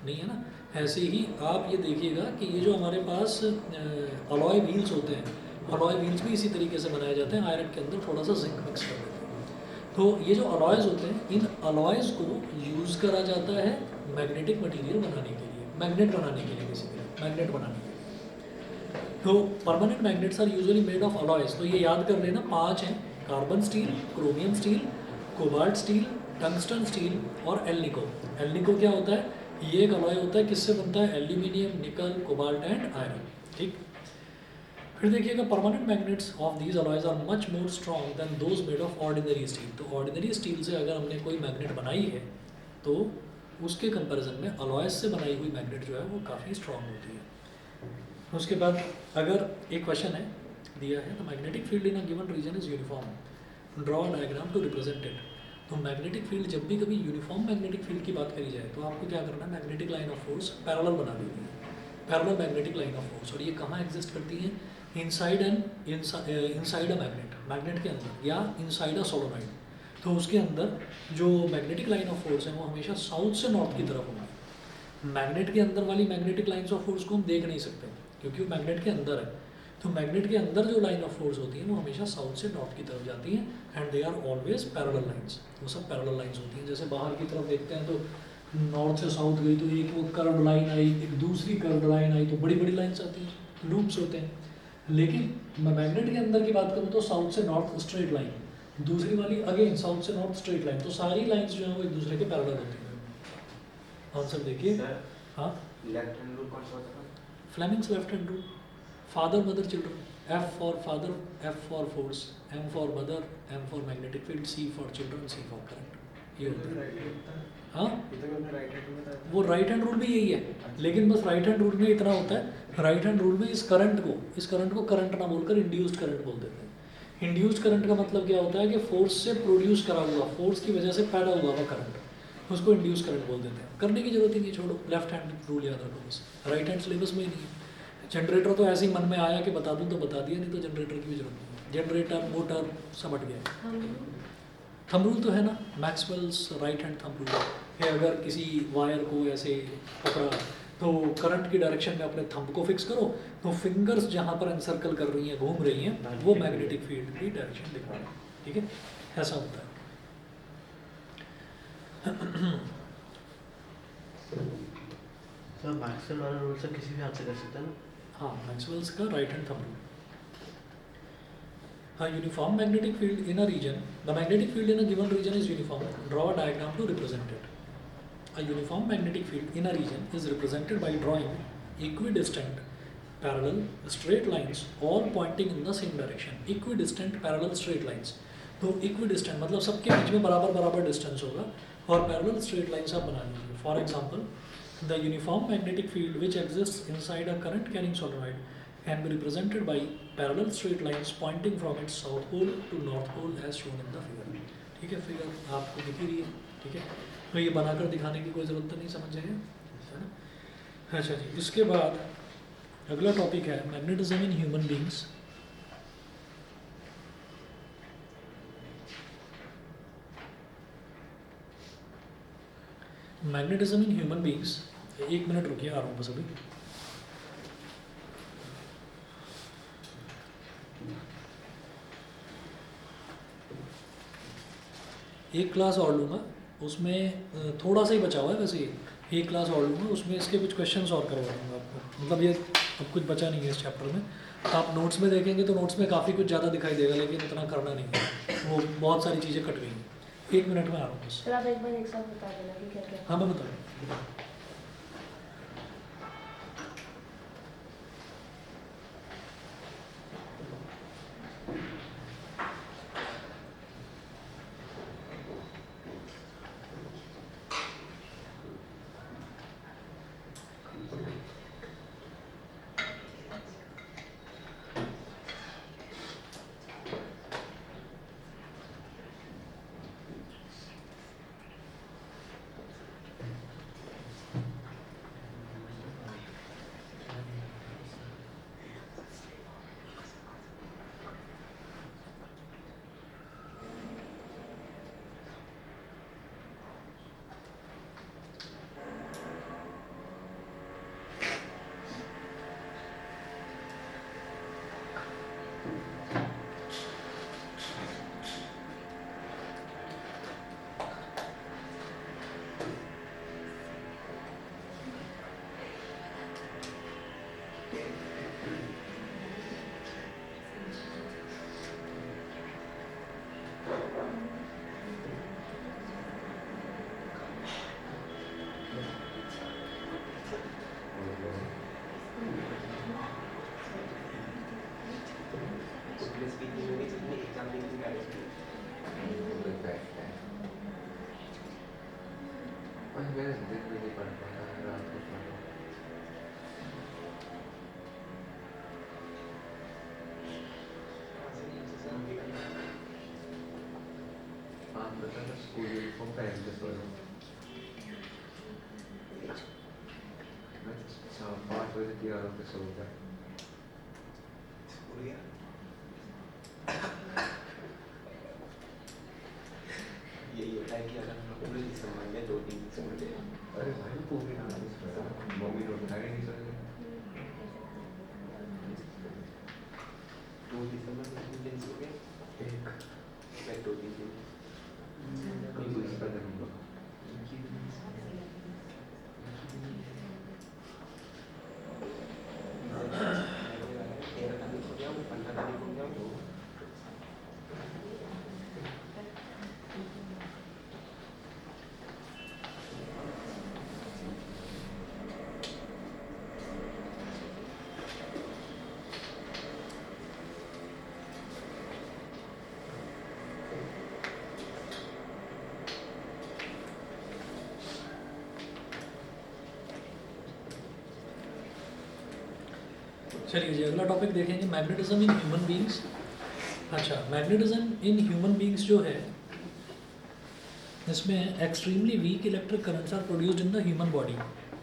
नहीं है ना. ऐसे ही आप ये देखिएगा कि ये जो हमारे पास अलॉय व्हील्स होते हैं, अलॉय व्हील्स भी इसी तरीके से बनाए जाते हैं. आयरन के अंदर थोड़ा सा जिंक मिक्स कर देते हैं. तो ये जो अलॉयज़ होते हैं, इन अलॉयज़ को यूज़ करा जाता है मैग्नेटिक मटीरियल बनाने के लिए, मैग्नेट बनाने के लिए, बेसिकली मैग्नेट बनाने के लिए. तो permanent magnets are usually made of alloys. तो ये याद कर लेना, 5 हैं: carbon steel, chromium steel, cobalt steel, tungsten steel और एल्निको. एल्निको क्या होता है? ये एक अलॉय होता है. किससे बनता है? एल्यूमिनियम, निकल, कोबाल्ट एंड आयरन. ठीक. फिर देखिएगा permanent magnets of these alloys are much more strong than those made of ordinary steel. तो ऑर्डिनरी स्टील से अगर हमने कोई मैग्नेट बनाई है तो उसके कंपैरिजन में अलॉयज से बनाई हुई मैग्नेट जो है वो काफ़ी स्ट्रॉन्ग होती है. उसके बाद अगर एक क्वेश्चन है दिया है, the magnetic field in a given region is uniform, draw a diagram to represent it. तो मैग्नेटिक फील्ड, जब भी कभी यूनिफॉर्म मैग्नेटिक फील्ड की बात करी जाए तो आपको क्या करना है? Magnetic line of force parallel बना देनी है, parallel magnetic line of force. और ये कहाँ एग्जिस्ट करती है? इनसाइड अ मैग्नेट, मैग्नेट के अंदर, या इनसाइड अ सोलोनॉइड. तो उसके अंदर जो मैग्नेटिक लाइन ऑफ फोर्स है वो हमेशा साउथ से नॉर्थ की तरफ होगी. मैग्नेट के अंदर वाली मैग्नेटिक लाइन्स ऑफ फोर्स को हम देख नहीं सकते क्योंकि वो मैग्नेट के अंदर है. तो मैग्नेट के अंदर जो लाइन ऑफ फोर्स होती है वो हमेशा साउथ से नॉर्थ की तरफ जाती हैं and they are always parallel lines. वो सब पैरेलल लाइंस होती हैं. जैसे बाहर की तरफ देखते हैं तो नॉर्थ से साउथ गई तो एक वो कर्व लाइन आई, एक दूसरी कर्व लाइन आई, तो बड़ी बड़ी लाइन्स आती हैं, लूप्स होते हैं. लेकिन मैं मैग्नेट के अंदर की बात करूँ तो साउथ से नॉर्थ स्ट्रेट लाइन, दूसरी वाली अगेन साउथ से नॉर्थ स्ट्रेट लाइन. तो सारी लाइन्स जो हैं वो एक दूसरे के पैरेलल होती हैं. आंसर देखिए. हाँ, लेफ्ट हैंड रूल कौन सा होता है? Fleming's left hand rule. Father mother children, F for father, F for force, M for mother, M for magnetic field, C for children, C for current. ये होता है. हाँ, वो राइट हैंड रूल भी यही है. लेकिन बस राइट हैंड रूल में इतना होता है, राइट हैंड रूल में इस करंट को करंट ना बोलकर इंड्यूस्ड करंट बोल देते हैं. इंड्यूस्ड करंट का मतलब क्या होता है कि फोर्स से प्रोड्यूस करा हुआ, फोर्स की वजह से पैदा हुआ हुआ करंट, उसको इंड्यूस करंट बोल देते हैं. करने की जरूरत ही नहीं, छोड़ो. लेफ्ट हैंड रूल याद रखो बस. राइट हैंड सिलेबस में ही नहीं है. जनरेटर तो ऐसे ही मन में आया कि बता दूं तो बता दिया, नहीं तो जनरेटर की भी जरूरत नहीं. जनरेटर, मोटर सब हट गया. थंब रूल तो है ना, Maxwell's right hand thumb rule है. अगर किसी वायर को ऐसे पकड़ा तो करंट की डायरेक्शन में अपने थंब को फिक्स करो तो फिंगर्स जहाँ पर एनसर्कल कर रही हैं, घूम रही हैं, वो मैग्नेटिक फील्ड की डायरेक्शन दिखा रहे हैं. ठीक है, ऐसा होता है. तो मैक्सवेल वाला रूल से किसी भी हाथ से कर सकते हैं ना. हाँ, मैक्सवेल्स का राइट हैंड थंब रूल. हाँ, uniform magnetic field in a region, the magnetic field in a given region is uniform, draw a diagram to represent it. A uniform magnetic field in a region is represented by drawing equidistant parallel straight lines all pointing in the same direction. Equidistant parallel straight lines. तो equidistant मतलब सबके बीच में बराबर बराबर डिस्टेंस होगा और पैरेलल स्ट्रेट लाइंस आप बना लीजिए. For example, the uniform magnetic field which exist inside a current carrying solenoid can be represented by parallel straight lines pointing from its south pole to north pole as shown in the figure. ठीक है, फिगर आपको दिख ही रही है. ठीक है, तो ये बनाकर दिखाने की कोई ज़रूरत तो नहीं, समझ जाइए, है ना. अच्छा जी, इसके बाद अगला टॉपिक है magnetism in human beings. Magnetism in human beings. 1 minute रुकिए, आ रहा हूँ बस अभी. एक क्लास और लूँगा, उसमें थोड़ा सा ही बचा हुआ है वैसे ही. एक क्लास और लूँगा, उसमें इसके कुछ क्वेश्चंस और करवा दूँगा आपको. मतलब ये अब कुछ बचा नहीं है इस चैप्टर में. आप नोट्स में देखेंगे तो नोट्स में काफ़ी कुछ ज़्यादा दिखाई देगा, लेकिन इतना करना नहीं है, वो बहुत सारी चीज़ें कट गई हैं. 1 मिनट में आ रहा हूँ बस. फिर आप एक बार एक साथ बता देना कि क्या क्या. हाँ, मैं बता दूँ. स्कूल यूनिफॉर्म पहन के सोया. मैं 5 बजे तैयार होकर सो गया. स्कूल गया. यही होता है कि अगर हम लोग पूरे दिसंबर में 2-3 दिन सो गए. अरे भाई पूरी रात नहीं सोया. मम्मी ने उठाया नहीं सोया. 2 दिसंबर में 3 दिन सो गए. एक मैं 2-3 दिन. दूसरा दिन हुआ. चलिए जी, अगला टॉपिक देखेंगे मैग्नेटिज्म इन ह्यूमन बींग्स. अच्छा, मैग्नेटिज्म इन ह्यूमन बींग्स जो है, इसमें extremely weak electric currents are produced in the human body.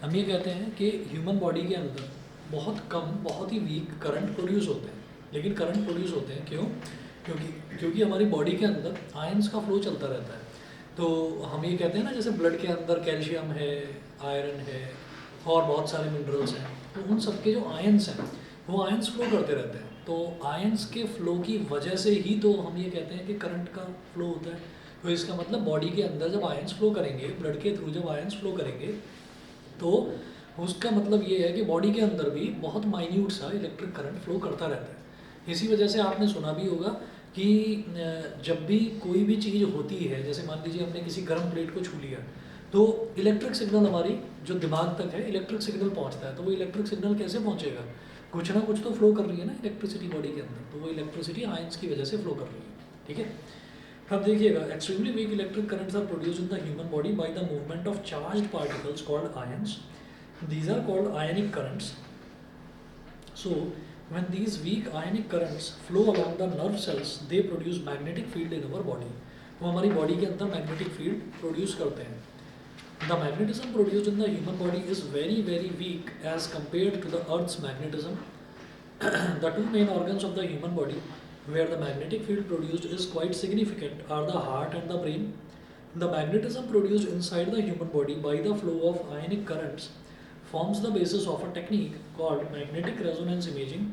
हम ये कहते हैं कि ह्यूमन बॉडी के अंदर बहुत कम, बहुत ही वीक करंट प्रोड्यूस होते हैं. लेकिन करंट प्रोड्यूस होते हैं क्यों? क्योंकि हमारी बॉडी के अंदर आयंस का फ्लो चलता रहता है. तो हम ये कहते हैं ना, जैसे ब्लड के अंदर कैल्शियम है, आयरन है और बहुत सारे मिनरल्स हैं, तो उन सब के जो आयंस हैं वो आयंस फ्लो करते रहते हैं. तो आयंस के फ्लो की वजह से ही तो हम ये कहते हैं कि करंट का फ्लो होता है. तो इसका मतलब बॉडी के अंदर जब आयंस फ्लो करेंगे, ब्लड के थ्रू जब आयंस फ्लो करेंगे, तो उसका मतलब ये है कि बॉडी के अंदर भी बहुत माइन्यूट सा इलेक्ट्रिक करंट फ्लो करता रहता है. इसी वजह से आपने सुना भी होगा कि जब भी कोई भी चीज़ होती है, जैसे मान लीजिए हमने किसी गर्म प्लेट को छू लिया, तो इलेक्ट्रिक सिग्नल हमारी जो दिमाग तक है इलेक्ट्रिक सिग्नल पहुंचता है. तो वो इलेक्ट्रिक सिग्नल कैसे पहुंचेगा? कुछ ना कुछ तो फ्लो कर रही है ना इलेक्ट्रिसिटी बॉडी के अंदर, तो वो इलेक्ट्रिसिटी आयंस की वजह से फ्लो कर रही है. ठीक है. अब देखिएगा, extremely weak electric currents are produced in the human body by the movement of charged particles called ions. These are called ionic currents. So, when these weak ionic currents flow along the nerve cells, they produce magnetic field in our body. वो हमारी बॉडी के अंदर मैग्नेटिक फील्ड प्रोड्यूस करते हैं. The magnetism produced in the human body is very very weak as compared to the Earth's magnetism. The two main organs of the human body where the magnetic field produced is quite significant are the heart and the brain. The magnetism produced inside the human body by the flow of ionic currents forms the basis of a technique called magnetic resonance imaging,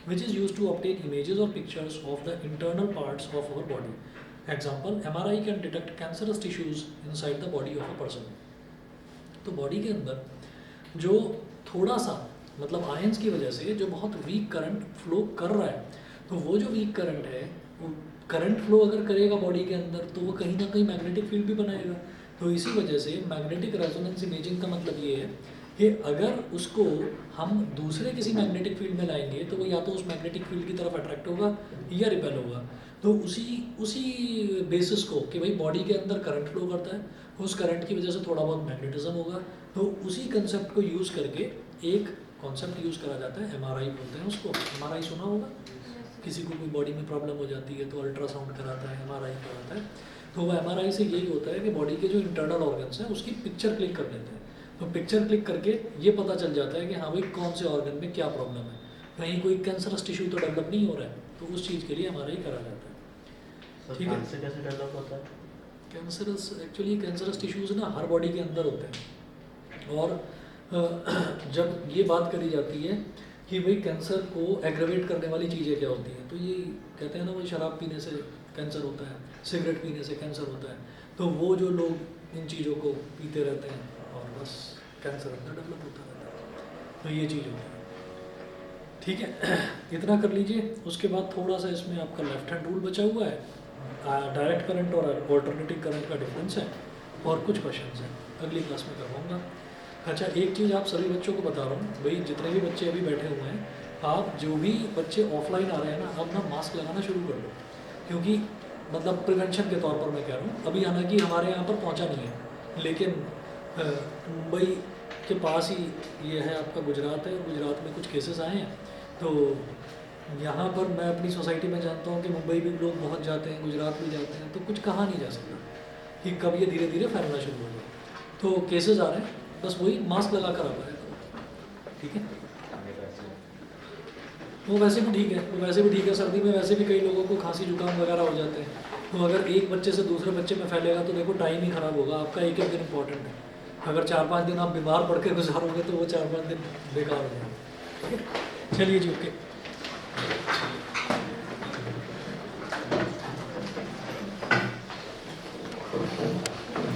which is used to obtain images or pictures of the internal parts of our body. Example, MRI can detect cancerous tissues inside the body of a person. तो बॉडी के अंदर जो थोड़ा सा मतलब आयंस की वजह से जो बहुत वीक करंट फ्लो कर रहा है, तो वो जो वीक करंट है, वो करंट फ्लो अगर करेगा बॉडी के अंदर तो वो कहीं ना कहीं मैग्नेटिक फील्ड भी बनाएगा. तो इसी वजह से मैग्नेटिक रेजोनेंस इमेजिंग का मतलब ये है कि अगर उसको हम दूसरे किसी मैग्नेटिक फील्ड में लाएंगे तो वो या तो उस मैग्नेटिक फील्ड की तरफ अट्रैक्ट होगा या रिपेल होगा. तो उसी बेसिस को कि भाई बॉडी के अंदर करंट फ्लो करता है, उस करंट की वजह से थोड़ा बहुत मैग्नेटिज्म होगा, तो उसी कंसेप्ट को यूज़ करके एक कॉन्सेप्ट यूज़ करा जाता है, MRI बोलते हैं उसको. MRI सुना होगा, किसी को कोई बॉडी में प्रॉब्लम हो जाती है तो अल्ट्रासाउंड कराता है, MRI कराता है. तो वो MRI से यही होता है कि बॉडी के जो इंटरनल ऑर्गन्स हैं उसकी पिक्चर क्लिक कर लेते हैं. तो पिक्चर क्लिक करके ये पता चल जाता है कि हाँ भाई कौन से ऑर्गन में क्या प्रॉब्लम है, कहीं कोई कैंसरस टिश्यू तो डेवलप नहीं हो रहा है, तो उस चीज़ के लिए MRI करा जाता है. ठीक है. कैंसर कैसे डेवलप होता है? कैंसरस एक्चुअली कैंसरस टिश्यूज़ ना हर बॉडी के अंदर होते हैं. और जब ये बात करी जाती है कि भाई कैंसर को एग्रेवेट करने वाली चीज़ें क्या होती हैं, तो ये कहते हैं ना भाई शराब पीने से कैंसर होता है, सिगरेट पीने से कैंसर होता है. तो वो जो लोग इन चीज़ों को पीते रहते हैं और बस कैंसर अंदर डेवलप होता रहता है. तो ये चीज़ होती है. ठीक है, इतना कर लीजिए. उसके बाद थोड़ा सा इसमें आपका लेफ्ट हैंड रूल बचा हुआ है, डायरेक्ट करंट और ऑल्टरनेटिव करंट का डिफरेंस है, और कुछ क्वेश्चंस हैं अगली क्लास में करवाऊँगा. अच्छा, एक चीज़ आप सभी बच्चों को बता रहा हूँ भाई, जितने भी बच्चे अभी बैठे हुए हैं, आप जो भी बच्चे ऑफलाइन आ रहे हैं ना, अब ना मास्क लगाना शुरू कर लो, क्योंकि मतलब प्रिवेंशन के तौर पर मैं कह रहा हूँ. अभी हालांकि हमारे यहाँ पर पहुँचा नहीं है, लेकिन मुंबई के पास ही ये है आपका गुजरात है, गुजरात में कुछ केसेस आए हैं. तो यहाँ पर मैं अपनी सोसाइटी में जानता हूँ कि मुंबई भी लोग बहुत जाते हैं, गुजरात भी जाते हैं, तो कुछ कहा नहीं जा सकता कि कब ये धीरे धीरे फैलना शुरू होगा. तो केसेस आ रहे हैं, बस वही मास्क लगा कर आ पाएगा. ठीक है, वो वैसे भी ठीक है, वो वैसे भी ठीक है. सर्दी में वैसे भी कई लोगों को खांसी जुकाम वगैरह हो जाते हैं, तो अगर एक बच्चे से दूसरे बच्चे में फैलेगा तो देखो टाइम ही ख़राब होगा आपका. एक एक दिन इंपॉर्टेंट है. अगर 4-5 दिन आप बीमार पड़ के गुजारोगे तो वो 4-5 दिन बेकार हो जाएंगे. ठीक है, चलिए जी, ओके.